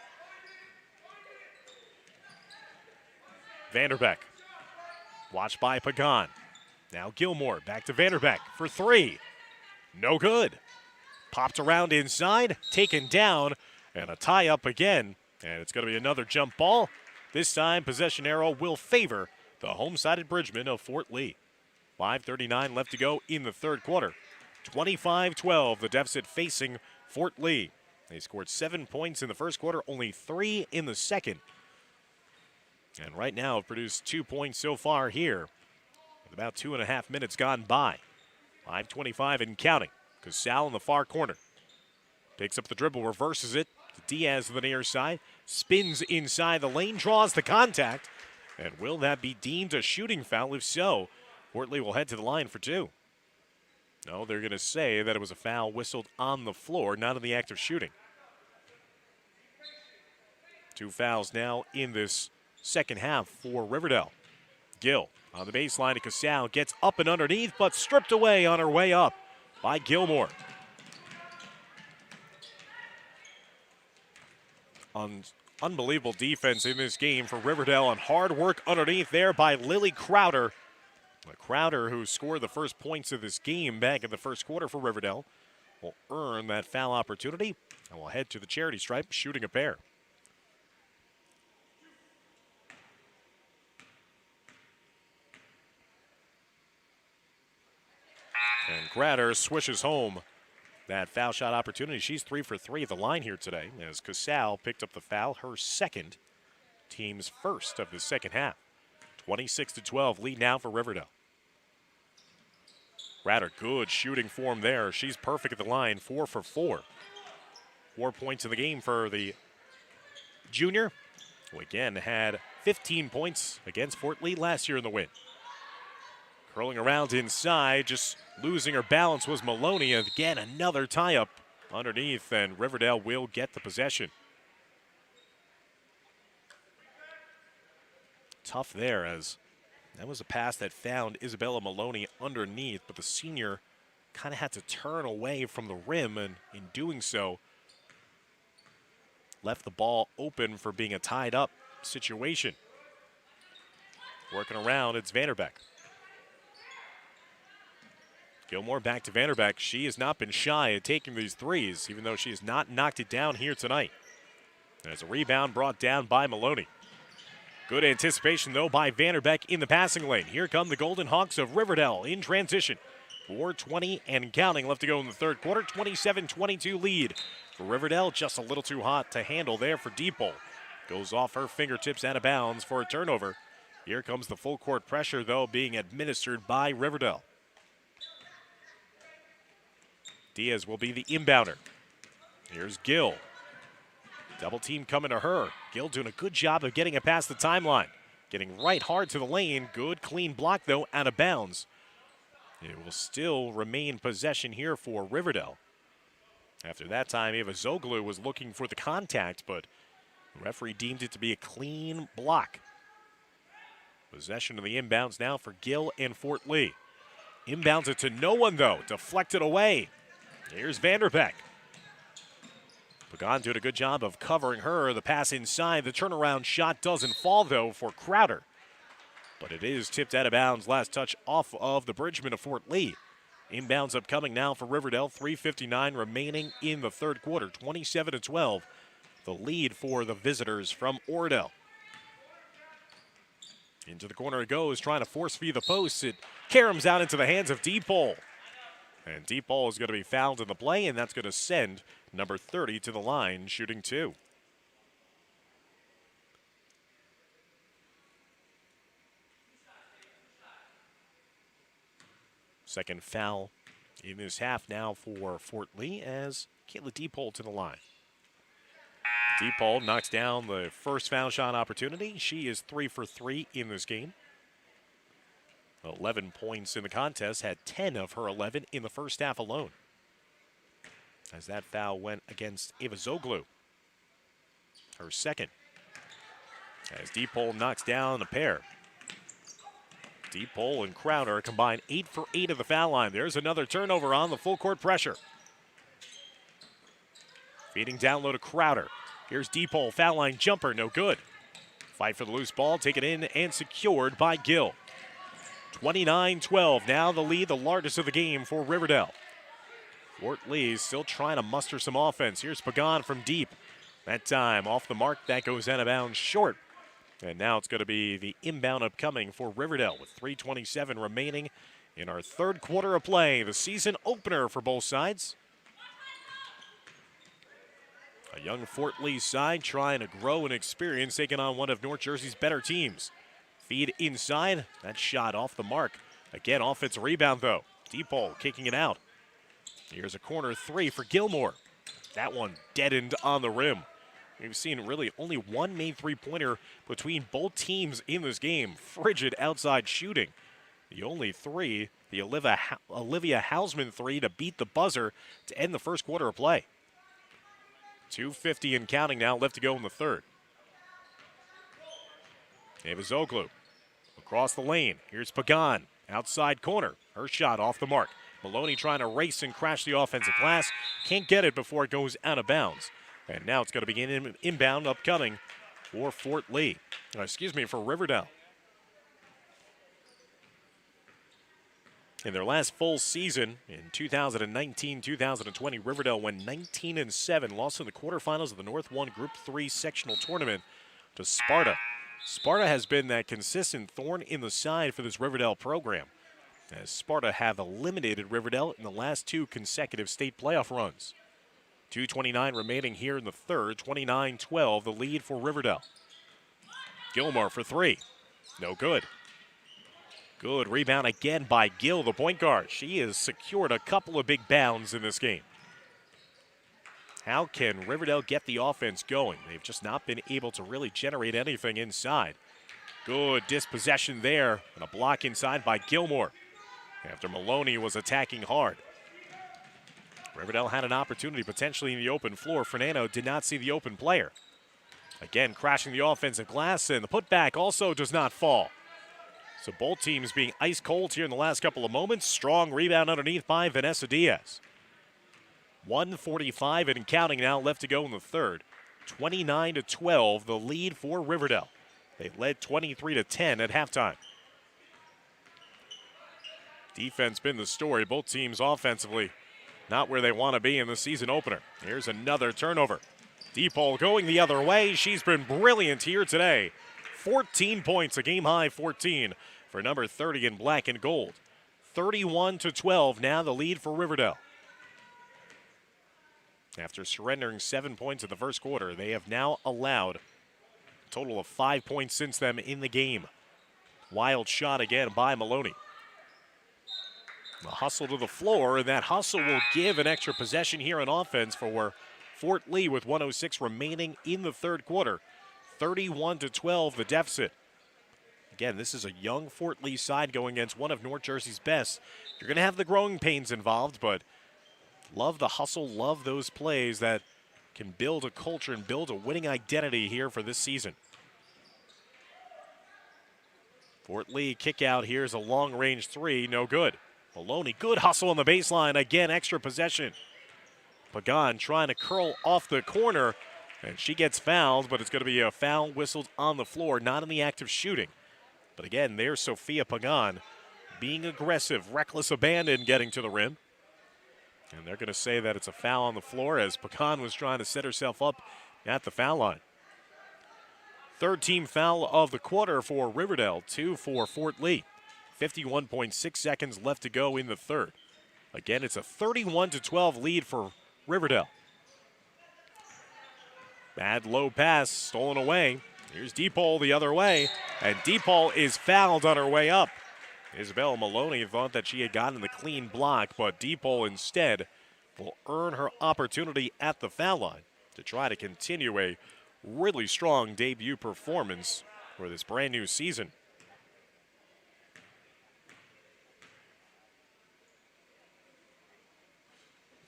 Vanderbeck, watched by Pagan. Now Gilmore, back to Vanderbeck for three. No good. Popped around inside, taken down, and a tie-up again. And it's going to be another jump ball. This time, possession arrow will favor the home-sided Bridgman of Fort Lee. 5:39 left to go in the third quarter. 25-12, the deficit facing Fort Lee. They scored 7 points in the first quarter, only 3 in the second. And right now have produced 2 points so far here with about 2.5 minutes gone by. 5:25 and counting. Casal in the far corner. Picks up the dribble, reverses it to Diaz to the near side. Spins inside the lane, draws the contact. And will that be deemed a shooting foul? If so, Fort Lee will head to the line for two. No, they're going to say that it was a foul whistled on the floor, not in the act of shooting. 2 fouls now in this second half for Riverdale. Gill on the baseline to Casal, gets up and underneath, but stripped away on her way up by Gilmore. Unbelievable defense in this game for Riverdale, and hard work underneath there by Lily Crowder. Crowder, who scored the first points of this game back in the first quarter for Riverdale, will earn that foul opportunity and will head to the charity stripe, shooting a pair. And Crowder swishes home that foul shot opportunity. She's 3 for 3 at the line here today, as Casal picked up the foul, her second, team's first of the second half. 26-12, lead now for Riverdale. Crowder, good shooting form there. She's perfect at the line, 4 for 4. 4 points in the game for the junior, who again had 15 points against Fort Lee last year in the win. Curling around inside, just losing her balance was Maloney. Again, another tie-up underneath, and Riverdale will get the possession. Tough there, as that was a pass that found Isabella Maloney underneath, but the senior kind of had to turn away from the rim, and in doing so, left the ball open for being a tied-up situation. Working around, it's Vanderbeck. Gilmore back to Vanderbeck. She has not been shy at taking these threes, even though she has not knocked it down here tonight. There's a rebound brought down by Maloney. Good anticipation, though, by Vanderbeck in the passing lane. Here come the Golden Hawks of Riverdale in transition. 4:20 and counting left to go in the third quarter. 27-22 lead for Riverdale. Just a little too hot to handle there for Deepole. Goes off her fingertips out of bounds for a turnover. Here comes the full court pressure, though, being administered by Riverdale. Diaz will be the inbounder. Here's Gill. Double team coming to her. Gill doing a good job of getting it past the timeline. Getting right hard to the lane. Good clean block, though, out of bounds. It will still remain possession here for Riverdale. After that time, Eva Zoglu was looking for the contact, but the referee deemed it to be a clean block. Possession of the inbounds now for Gill and Fort Lee. Inbounds it to no one, though. Deflected away. Here's Vanderbeck. Pagan did a good job of covering her. The pass inside. The turnaround shot doesn't fall, though, for Crowder. But it is tipped out of bounds. Last touch off of the Bridgman of Fort Lee. Inbounds upcoming now for Riverdale. 3:59 remaining in the third quarter. 27-12. The lead for the visitors from Oradell. Into the corner it goes, trying to force feed the post. It caroms out into the hands of Deepole. And Deepole is going to be fouled in the play, and that's going to send number 30 to the line, shooting 2. Second foul in this half now for Fort Lee, as Kayla Deepole to the line. Deepole knocks down the first foul shot opportunity. She is 3 for 3 in this game. 11 points in the contest, had 10 of her 11 in the first half alone. As that foul went against Eva Zoglu, her second. as Deepole knocks down a pair. Deepole and Crowder combined 8 for 8 at the foul line. There's another turnover on the full court pressure. Feeding down low to Crowder. Here's Deepole, foul line jumper, no good. Fight for the loose ball, taken in and secured by Gill. 29-12, now the lead, the largest of the game for Riverdale. Fort Lee still trying to muster some offense. Here's Pagan from deep. That time off the mark, that goes out of bounds short. And now it's going to be the inbound upcoming for Riverdale with 3:27 remaining in our third quarter of play. The season opener for both sides. A young Fort Lee side trying to grow and experience, taking on one of North Jersey's better teams. Feed inside, that shot off the mark. Again, offensive rebound though. Deepole kicking it out. Here's a corner three for Gilmore. That one deadened on the rim. We've seen really only one made three-pointer between both teams in this game. Frigid outside shooting. The only three, the Olivia Hausman three to beat the buzzer to end the first quarter of play. 2:50 and counting now left to go in the third. Avizoglu across the lane. Here's Pagan, outside corner. Her shot off the mark. Maloney trying to race and crash the offensive glass. Can't get it before it goes out of bounds. And now it's going to begin inbound upcoming for for Riverdale. In their last full season in 2019-2020, Riverdale went 19-7, lost in the quarterfinals of the North 1 Group 3 sectional tournament to Sparta. Sparta has been that consistent thorn in the side for this Riverdale program, as Sparta have eliminated Riverdale in the last two consecutive state playoff runs. 2:29 remaining here in the third, 29-12, the lead for Riverdale. Gilmore for three, no good. Good rebound again by Gill, the point guard. She has secured a couple of big bounds in this game. How can Riverdale get the offense going? They've just not been able to really generate anything inside. Good dispossession there, and a block inside by Gilmore after Maloney was attacking hard. Riverdale had an opportunity potentially in the open floor. Fernando did not see the open player. Again, crashing the offensive glass, and the putback also does not fall. So both teams being ice cold here in the last couple of moments. Strong rebound underneath by Vanessa Diaz. 1:45 and counting now left to go in the third. 29-12, the lead for Riverdale. They led 23-10 at halftime. Defense been the story. Both teams offensively not where they want to be in the season opener. Here's another turnover. Deepole going the other way. She's been brilliant here today. 14 points, a game-high 14 for number 30 in black and gold. 31-12, now the lead for Riverdale. After surrendering 7 points in the first quarter, they have now allowed a total of 5 points since then in the game. Wild shot again by Maloney. The hustle to the floor, and that hustle will give an extra possession here on offense for Fort Lee with 1:06 remaining in the third quarter. 31-12, the deficit. Again, this is a young Fort Lee side going against one of North Jersey's best. You're going to have the growing pains involved, but love the hustle, love those plays that can build a culture and build a winning identity here for this season. Fort Lee kick out. Here's a long-range three, no good. Maloney, good hustle on the baseline. Again, extra possession. Pagan trying to curl off the corner, and she gets fouled, but it's going to be a foul whistled on the floor, not in the act of shooting. But again, there's Sophia Pagan being aggressive, reckless abandon getting to the rim. And they're going to say that it's a foul on the floor as Pagan was trying to set herself up at the foul line. Third team foul of the quarter for Riverdale, 2 for Fort Lee. 51.6 seconds left to go in the third. Again, it's a 31-12 lead for Riverdale. Bad low pass, stolen away. Here's Deepole the other way, and Deepole is fouled on her way up. Isabel Maloney thought that she had gotten the clean block, but Deepole instead will earn her opportunity at the foul line to try to continue a really strong debut performance for this brand new season.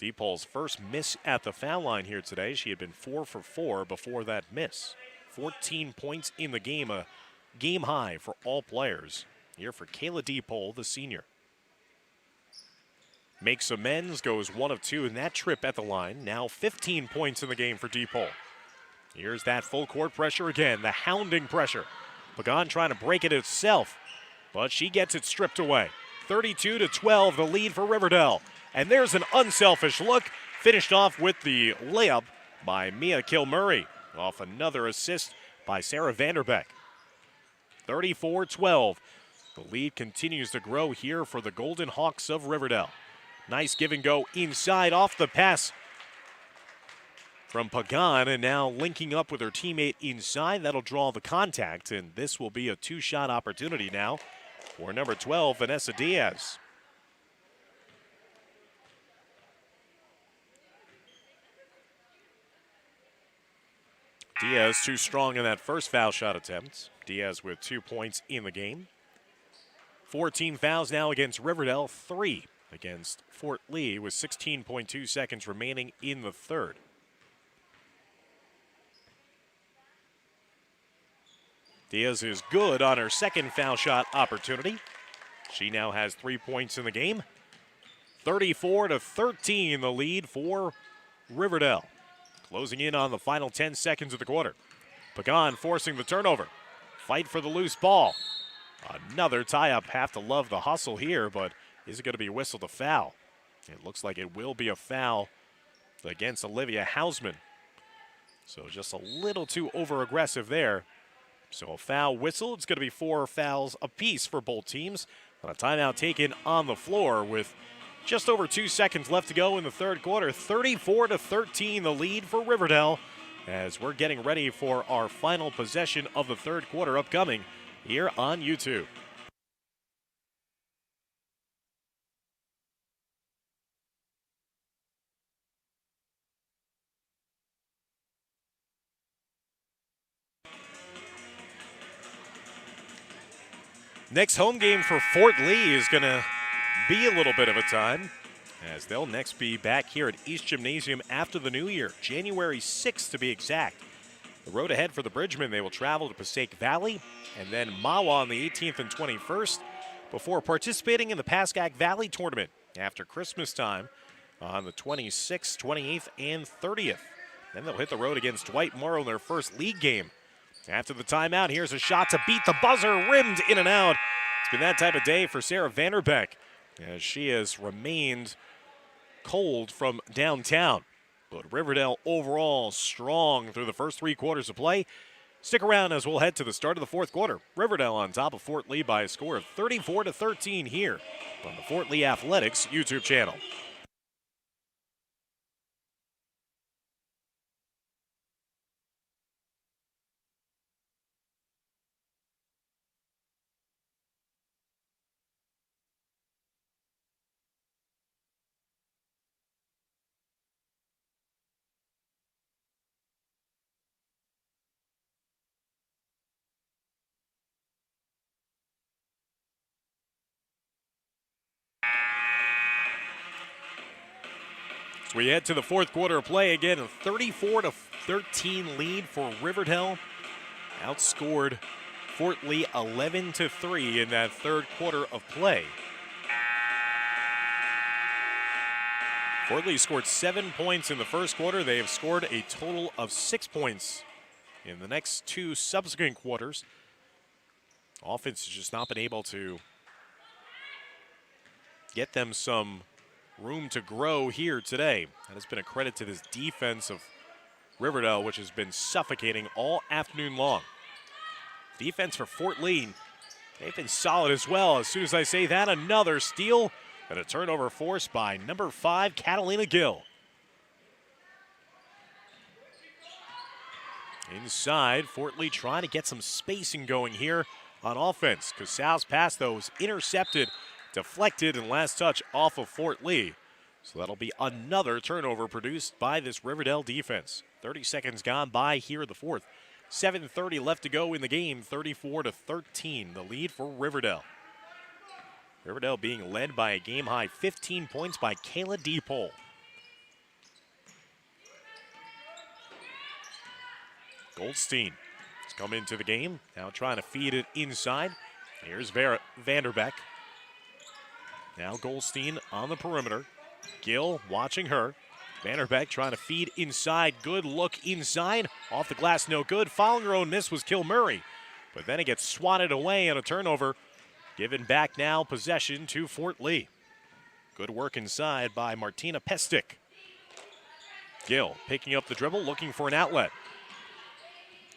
Deepole's first miss at the foul line here today. She had been 4 for 4 before that miss. 14 points in the game, a game high for all players. Here for Kayla DePole, the senior. Makes amends, goes 1 of 2 in that trip at the line. Now 15 points in the game for DePole. Here's that full court pressure again, the hounding pressure. Pagan trying to break it itself, but she gets it stripped away. 32-12, the lead for Riverdale. And there's an unselfish look, finished off with the layup by Mia Kilmurray, off another assist by Sarah Vanderbeck. 34-12. The lead continues to grow here for the Golden Hawks of Riverdale. Nice give and go inside off the pass from Pagan, and now linking up with her teammate inside. That'll draw the contact, and this will be a two-shot opportunity now for number 12, Vanessa Diaz. Diaz too strong in that first foul shot attempt. Diaz with 2 points in the game. 14 fouls now against Riverdale, 3 against Fort Lee with 16.2 seconds remaining in the third. Diaz is good on her second foul shot opportunity. She now has 3 points in the game. 34-13, the lead for Riverdale. Closing in on the final 10 seconds of the quarter. Pagan forcing the turnover. Fight for the loose ball. Another tie-up. Have to love the hustle here, but is it going to be whistled a foul? It looks like it will be a foul against Olivia Hausman. So just a little too over-aggressive there. So a foul whistle. It's going to be 4 fouls apiece for both teams. And a timeout taken on the floor with just over 2 seconds left to go in the third quarter. 34-13, the lead for Riverdale, as we're getting ready for our final possession of the third quarter upcoming here on YouTube. Next home game for Fort Lee is going to be a little bit of a time, as they'll next be back here at East Gymnasium after the new year, January 6th to be exact. The road ahead for the Bridgemen, they will travel to Passaic Valley and then Mawa on the 18th and 21st before participating in the Pascack Valley Tournament after Christmas time on the 26th, 28th, and 30th. Then they'll hit the road against Dwight Morrow in their first league game. After the timeout, here's a shot to beat the buzzer, rimmed in and out. It's been that type of day for Sarah Vanderbeck, as she has remained cold from downtown. But Riverdale overall strong through the first 3 quarters of play. Stick around as we'll head to the start of the fourth quarter. Riverdale on top of Fort Lee by a score of 34-13 here on the Fort Lee Athletics YouTube channel. We head to the fourth quarter of play again, a 34-13 lead for Riverdale. Outscored Fort Lee 11-3 in that third quarter of play. Fort Lee scored 7 points in the first quarter. They have scored a total of 6 points in the next 2 subsequent quarters. Offense has just not been able to get them some room to grow here today. That has been a credit to this defense of Riverdale, which has been suffocating all afternoon long. Defense for Fort Lee, they've been solid as well. As soon as I say that, another steal and a turnover forced by number 5, Catalina Gill. Inside, Fort Lee trying to get some spacing going here on offense. Casal's pass, though, was intercepted, deflected, and last touch off of Fort Lee. So that'll be another turnover produced by this Riverdale defense. 30 seconds gone by here in the fourth. 7:30 left to go in the game, 34-13, the lead for Riverdale. Riverdale being led by a game-high 15 points by Kayla DePole. Goldstein It's come into the game. Now trying to feed it inside. Here's Vanderbeck. Now Goldstein on the perimeter. Gill watching her. Vanderbeck trying to feed inside. Good look inside. Off the glass, no good. Following her own miss was Kilmurray. But then it gets swatted away on a turnover. Given back now possession to Fort Lee. Good work inside by Martina Pestic. Gill picking up the dribble, looking for an outlet.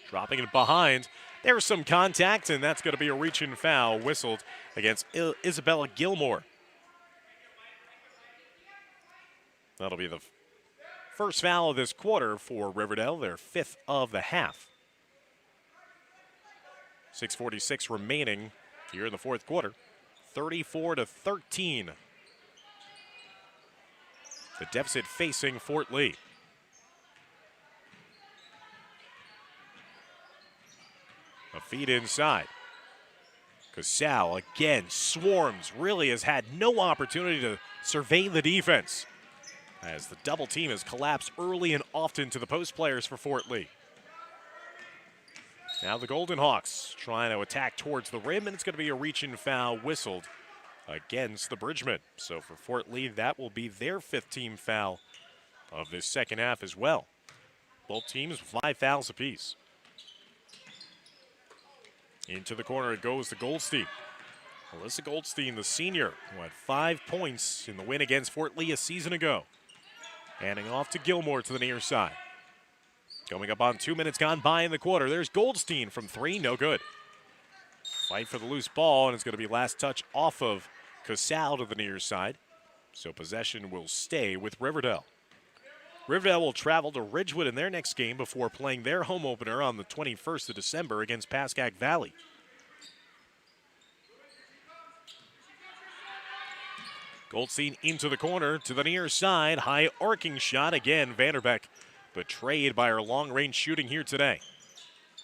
Dropping it behind. There's some contact, and that's going to be a reach-in foul whistled against Isabella Gilmore. That'll be the first foul of this quarter for Riverdale, their 5th of the half. 6:46 remaining here in the fourth quarter. 34-13. The deficit facing Fort Lee. A feed inside. Casal again swarms, really has had no opportunity to survey the defense as the double team has collapsed early and often to the post players for Fort Lee. Now the Golden Hawks trying to attack towards the rim, and it's going to be a reach-in foul whistled against the Bridgemen. So for Fort Lee, that will be their 5th team foul of this second half as well. Both teams 5 fouls apiece. Into the corner it goes to Goldstein. Alyssa Goldstein, the senior, who had 5 points in the win against Fort Lee a season ago. Handing off to Gilmore to the near side. Coming up on 2 minutes gone by in the quarter. There's Goldstein from 3, no good. Fight for the loose ball, and it's going to be last touch off of Casal to the near side. So possession will stay with Riverdale. Riverdale will travel to Ridgewood in their next game before playing their home opener on the 21st of December against Pascack Valley. Goldstein into the corner to the near side. High arcing shot. Again, Vanderbeck betrayed by her long-range shooting here today.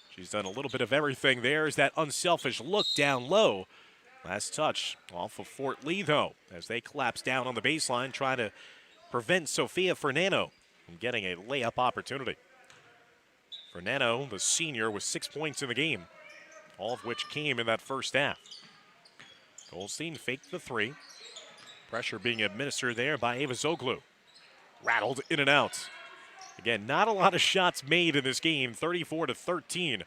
She's done a little bit of everything. There's that unselfish look down low. Last touch off of Fort Lee, though, as they collapse down on the baseline, trying to prevent Sofia Fernando from getting a layup opportunity. Fernando, the senior, with 6 points in the game, all of which came in that first half. Goldstein faked the 3. Pressure being administered there by Ava Zoglu. Rattled in and out. Again, not a lot of shots made in this game, 34-13,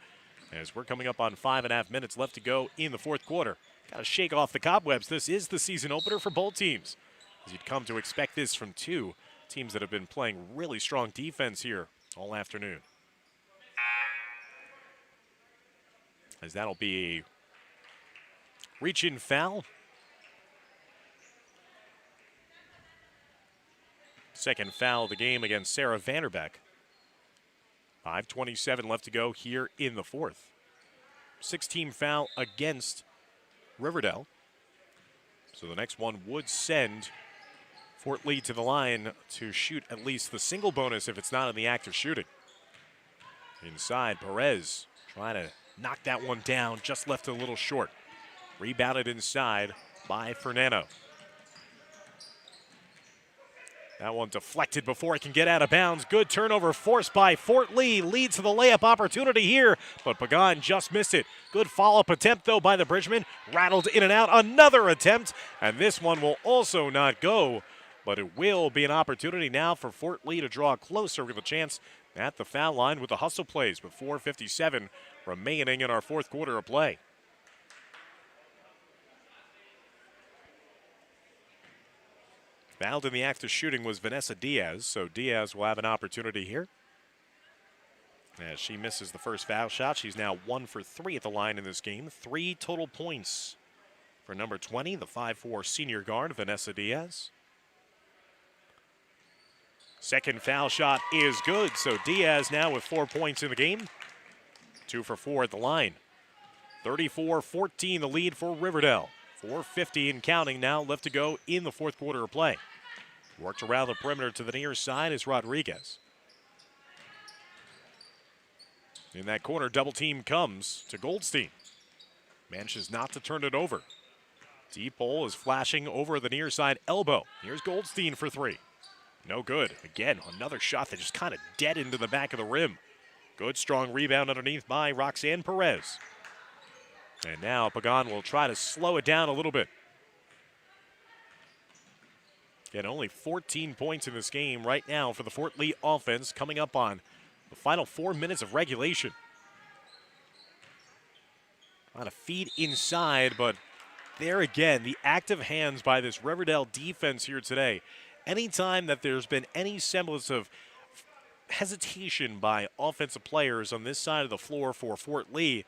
as we're coming up on 5.5 minutes left to go in the fourth quarter. Got to shake off the cobwebs. This is the season opener for both teams, as you'd come to expect this from 2 teams that have been playing really strong defense here all afternoon. As that'll be a reach-in foul. Second foul of the game against Sarah Vanderbeck. 5:27 left to go here in the fourth. 6-team foul against Riverdale. So the next one would send Fort Lee to the line to shoot at least the single bonus if it's not in the act of shooting. Inside, Perez trying to knock that one down, just left it a little short. Rebounded inside by Fernando. That one deflected before it can get out of bounds. Good turnover forced by Fort Lee. Leads to the layup opportunity here, but Pagan just missed it. Good follow-up attempt, though, by the Bridgemen. Rattled in and out. Another attempt, and this one will also not go, but it will be an opportunity now for Fort Lee to draw closer with a chance at the foul line with the hustle plays with 4:57 remaining in our fourth quarter of play. Fouled in the act of shooting was Vanessa Diaz, so Diaz will have an opportunity here. As she misses the first foul shot, she's now 1 for 3 at the line in this game. 3 total points for number 20, the 5'4" senior guard, Vanessa Diaz. Second foul shot is good, so Diaz now with 4 points in the game. 2 for 4 at the line. 34-14 the lead for Riverdale. 4:50 and counting now left to go in the fourth quarter of play. Worked around the perimeter to the near side is Rodriguez. In that corner, double team comes to Goldstein. Manages not to turn it over. Deep ball is flashing over the near side elbow. Here's Goldstein for 3. No good. Again, another shot that just kind of dead into the back of the rim. Good strong rebound underneath by Roxanne Perez. And now Pagan will try to slow it down a little bit. Again, only 14 points in this game right now for the Fort Lee offense, coming up on the final 4 minutes of regulation. Trying to feed inside, but there again, the active hands by this Riverdale defense here today. Anytime that there's been any semblance of hesitation by offensive players on this side of the floor for Fort Lee,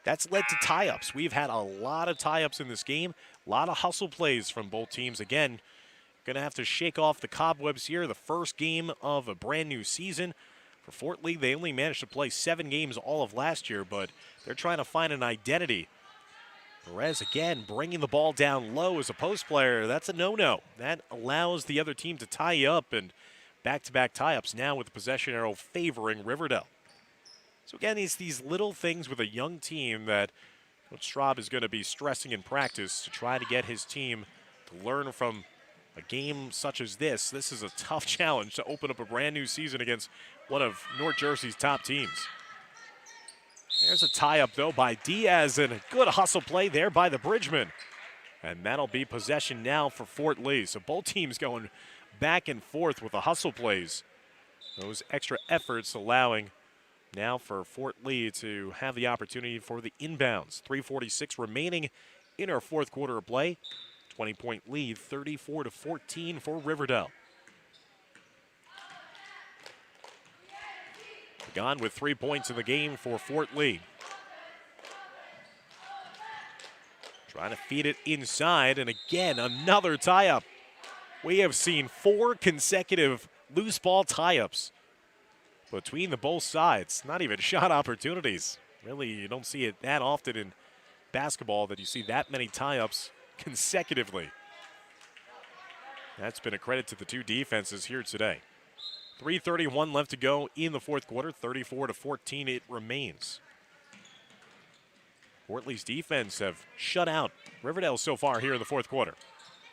that's led to tie-ups. We've had a lot of tie-ups in this game, a lot of hustle plays from both teams. Again, going to have to shake off the cobwebs here. The first game of a brand new season. For Fort Lee, they only managed to play 7 games all of last year, but they're trying to find an identity. Perez, again, bringing the ball down low as a post player. That's a no-no. That allows the other team to tie up, and back-to-back tie-ups now with the possession arrow favoring Riverdale. So again, it's these little things with a young team that Coach Straub is going to be stressing in practice to try to get his team to learn from a game such as this. This is a tough challenge to open up a brand new season against one of North Jersey's top teams. There's a tie-up, though, by Diaz, and a good hustle play there by the Bridgeman. And that'll be possession now for Fort Lee. So both teams going back and forth with the hustle plays. Those extra efforts allowing now for Fort Lee to have the opportunity for the inbounds. 3:46 remaining in our fourth quarter of play. 20-point lead, 34-14 for Riverdale. Gone with 3 points in the game for Fort Lee. Trying to feed it inside, and again, another tie-up. We have seen 4 consecutive loose ball tie-ups between the both sides. Not even shot opportunities. Really, you don't see it that often in basketball that you see that many tie-ups consecutively. That's been a credit to the two defenses here today. 3:31 left to go in the fourth quarter. 34-14 it remains. Fort Lee's defense have shut out Riverdale so far here in the fourth quarter.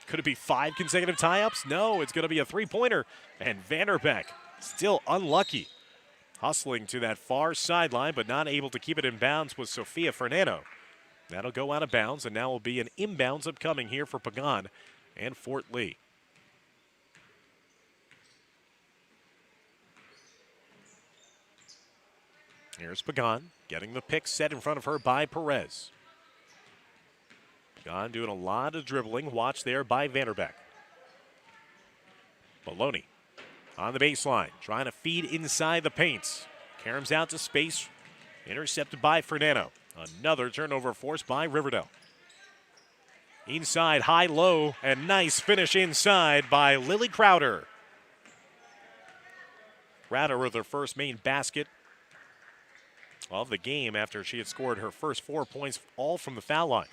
Could it be 5 consecutive tie-ups? No, it's going to be a three-pointer. And Vanderbeck still unlucky. Hustling to that far sideline, but not able to keep it in bounds was Sofia Fernando. That'll go out of bounds, and now will be an inbounds upcoming here for Pagan and Fort Lee. Here's Pagan, getting the pick set in front of her by Perez. Pagan doing a lot of dribbling. Watch there by Vanderbeck. Maloney on the baseline, trying to feed inside the paints. Caroms out to space, intercepted by Fernando. Another turnover forced by Riverdale. Inside, high-low, and nice finish inside by Lily Crowder. Crowder with her first main basket of the game after she had scored her first 4 points, all from the foul line.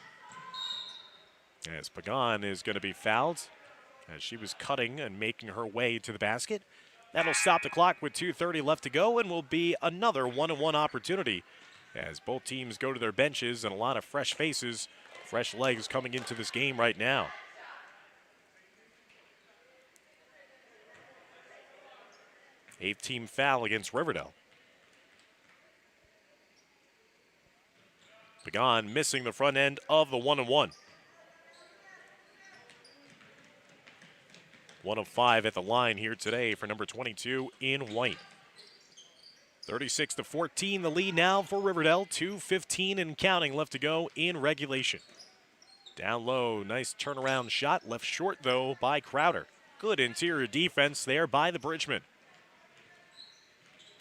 As Pagan is going to be fouled as she was cutting and making her way to the basket. That'll stop the clock with 2:30 left to go and will be another one-on-one opportunity as both teams go to their benches and a lot of fresh faces, fresh legs coming into this game right now. Eighth team foul against Riverdale. Pagan missing the front end of the one-on-one. 1 of 5 at the line here today for number 22 in white. 36-14 the lead now for Riverdale. 2:15 and counting left to go in regulation. Down low, nice turnaround shot. Left short, though, by Crowder. Good interior defense there by the Bridgeman.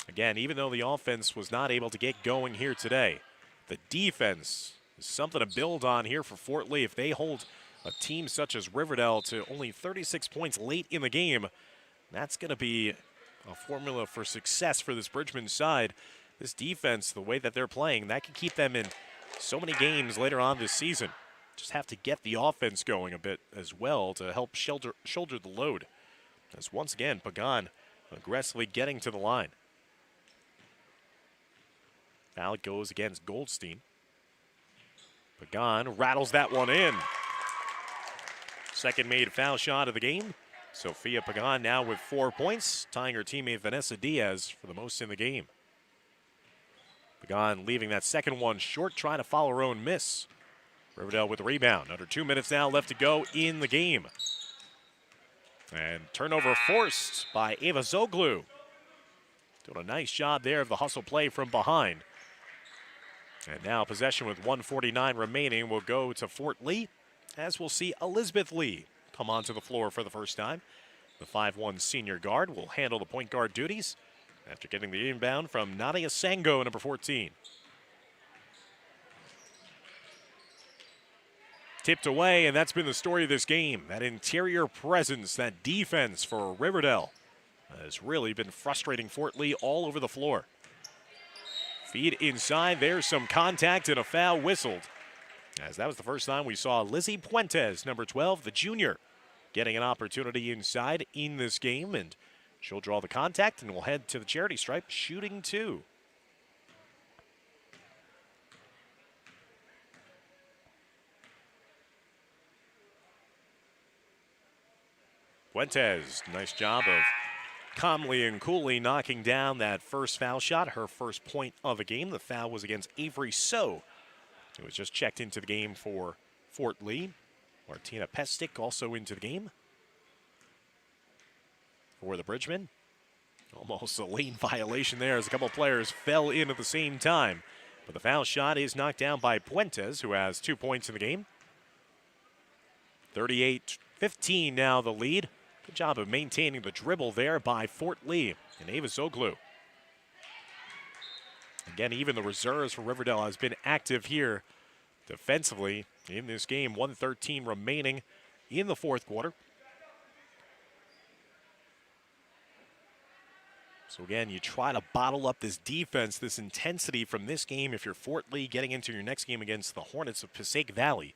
Again, even though the offense was not able to get going here today, the defense is something to build on here for Fort Lee. If they hold a team such as Riverdale to only 36 points late in the game, that's going to be a formula for success for this Bridgeman side. This defense, the way that they're playing, that can keep them in so many games later on this season. Just have to get the offense going a bit as well to help shoulder the load. As once again, Pagan aggressively getting to the line. Now it goes against Goldstein. Pagan rattles that one in. Second made foul shot of the game. Sofia Pagan now with 4 points, tying her teammate Vanessa Diaz for the most in the game. Begon leaving that second one short, trying to follow her own miss. Riverdale with the rebound. Under 2 minutes now left to go in the game. And turnover forced by Ava Zoglu. Doing a nice job there of the hustle play from behind. And now possession with 1:49 remaining will go to Fort Lee, as we'll see Elizabeth Lee come onto the floor for the first time. The 5'1" senior guard will handle the point guard duties after getting the inbound from Nadia Sango, number 14. Tipped away, and that's been the story of this game. That interior presence, that defense for Riverdale has really been frustrating Fort Lee all over the floor. Feed inside, there's some contact and a foul whistled. As that was the first time we saw Lizzie Puentes, number 12, the junior, getting an opportunity inside in this game, and she'll draw the contact and will head to the charity stripe, shooting 2. Puentes, nice job of calmly and coolly knocking down that first foul shot, her first point of the game. The foul was against Avery So, who was just checked into the game for Fort Lee. Martina Pestic also into the game for the Bridgemen. Almost a lane violation there as a couple players fell in at the same time. But the foul shot is knocked down by Puentes, who has 2 points in the game. 38-15 now the lead. Good job of maintaining the dribble there by Fort Lee and Ava Zoglu. Again, even the reserves for Riverdale has been active here defensively in this game. 1:13 remaining in the fourth quarter. So again, you try to bottle up this defense, this intensity from this game if you're Fort Lee getting into your next game against the Hornets of Passaic Valley.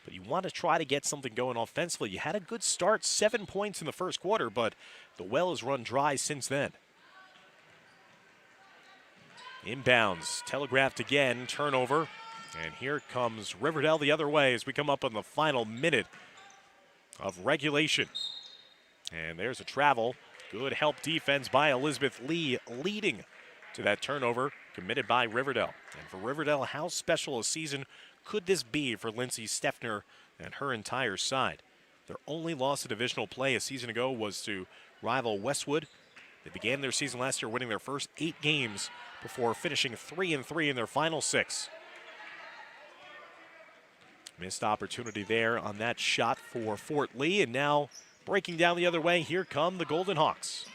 But you want to try to get something going offensively. You had a good start, 7 points in the first quarter, but the well has run dry since then. Inbounds, telegraphed again, turnover. And here comes Riverdale the other way as we come up on the final minute of regulation. And there's a travel. Good help defense by Elizabeth Lee, leading to that turnover committed by Riverdale. And for Riverdale, how special a season could this be for Lindsay Steffner and her entire side? Their only loss of divisional play a season ago was to rival Westwood. They began their season last year winning their first 8 games before finishing 3-3 in their final 6. Missed opportunity there on that shot for Fort Lee, and now breaking down the other way, here come the Golden Hawks.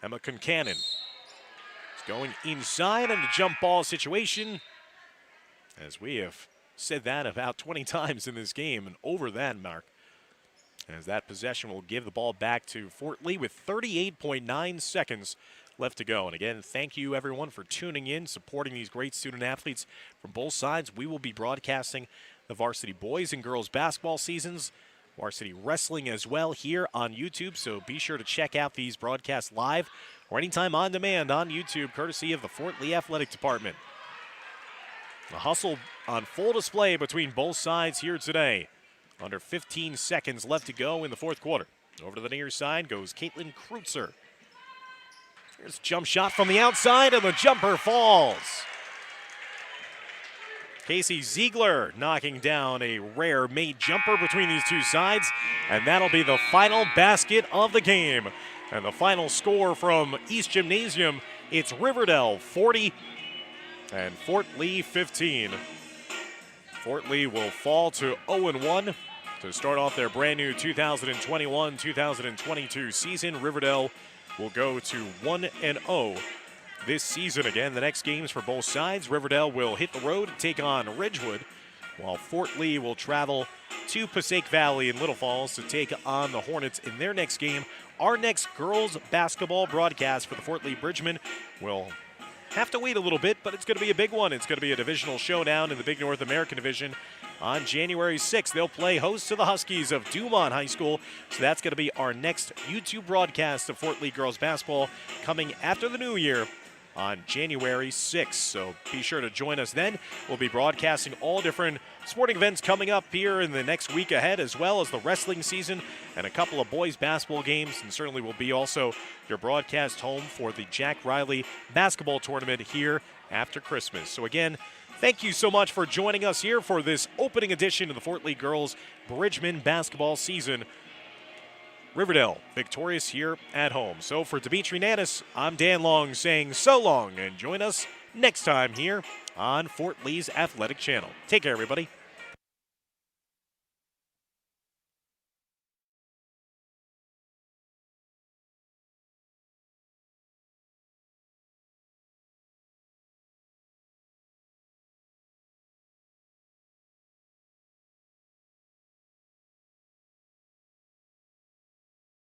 Emma Concannon is going inside in a jump ball situation. As we have said that about 20 times in this game and over that mark. As that possession will give the ball back to Fort Lee with 38.9 seconds left to go. And again, thank you everyone for tuning in, supporting these great student athletes from both sides. We will be broadcasting the varsity boys and girls basketball seasons, varsity wrestling as well here on YouTube. So be sure to check out these broadcasts live or anytime on demand on YouTube, courtesy of the Fort Lee Athletic Department. The hustle on full display between both sides here today. Under 15 seconds left to go in the fourth quarter. Over to the near side goes Caitlin Kreutzer. Here's a jump shot from the outside, and the jumper falls. Casey Ziegler knocking down a rare made jumper between these two sides, and that'll be the final basket of the game. And the final score from East Gymnasium, it's Riverdale 40 and Fort Lee 15. Fort Lee will fall to 0-1 to start off their brand new 2021-2022 season. Riverdale will go to 1-0 this season. Again, the next games for both sides. Riverdale will hit the road and take on Ridgewood, while Fort Lee will travel to Passaic Valley in Little Falls to take on the Hornets in their next game. Our next girls basketball broadcast for the Fort Lee Bridgemen will have to wait a little bit, but it's going to be a big one. It's going to be a divisional showdown in the Big North American Division on January 6th. They'll play host to the Huskies of Dumont High School. So that's going to be our next YouTube broadcast of Fort Lee girls basketball coming after the new year on January 6th. So be sure to join us then. We'll be broadcasting all different sporting events coming up here in the next week ahead, as well as the wrestling season and a couple of boys basketball games, and certainly will be also your broadcast home for the Jack Riley basketball tournament here after Christmas. So again, thank you so much for joining us here for this opening edition of the Fort Lee Girls Bridgman basketball season. Riverdale victorious here at home. So for Dimitri Nanis, I'm Dan Long saying so long, and join us next time here on Fort Lee's Athletic Channel. Take care, everybody.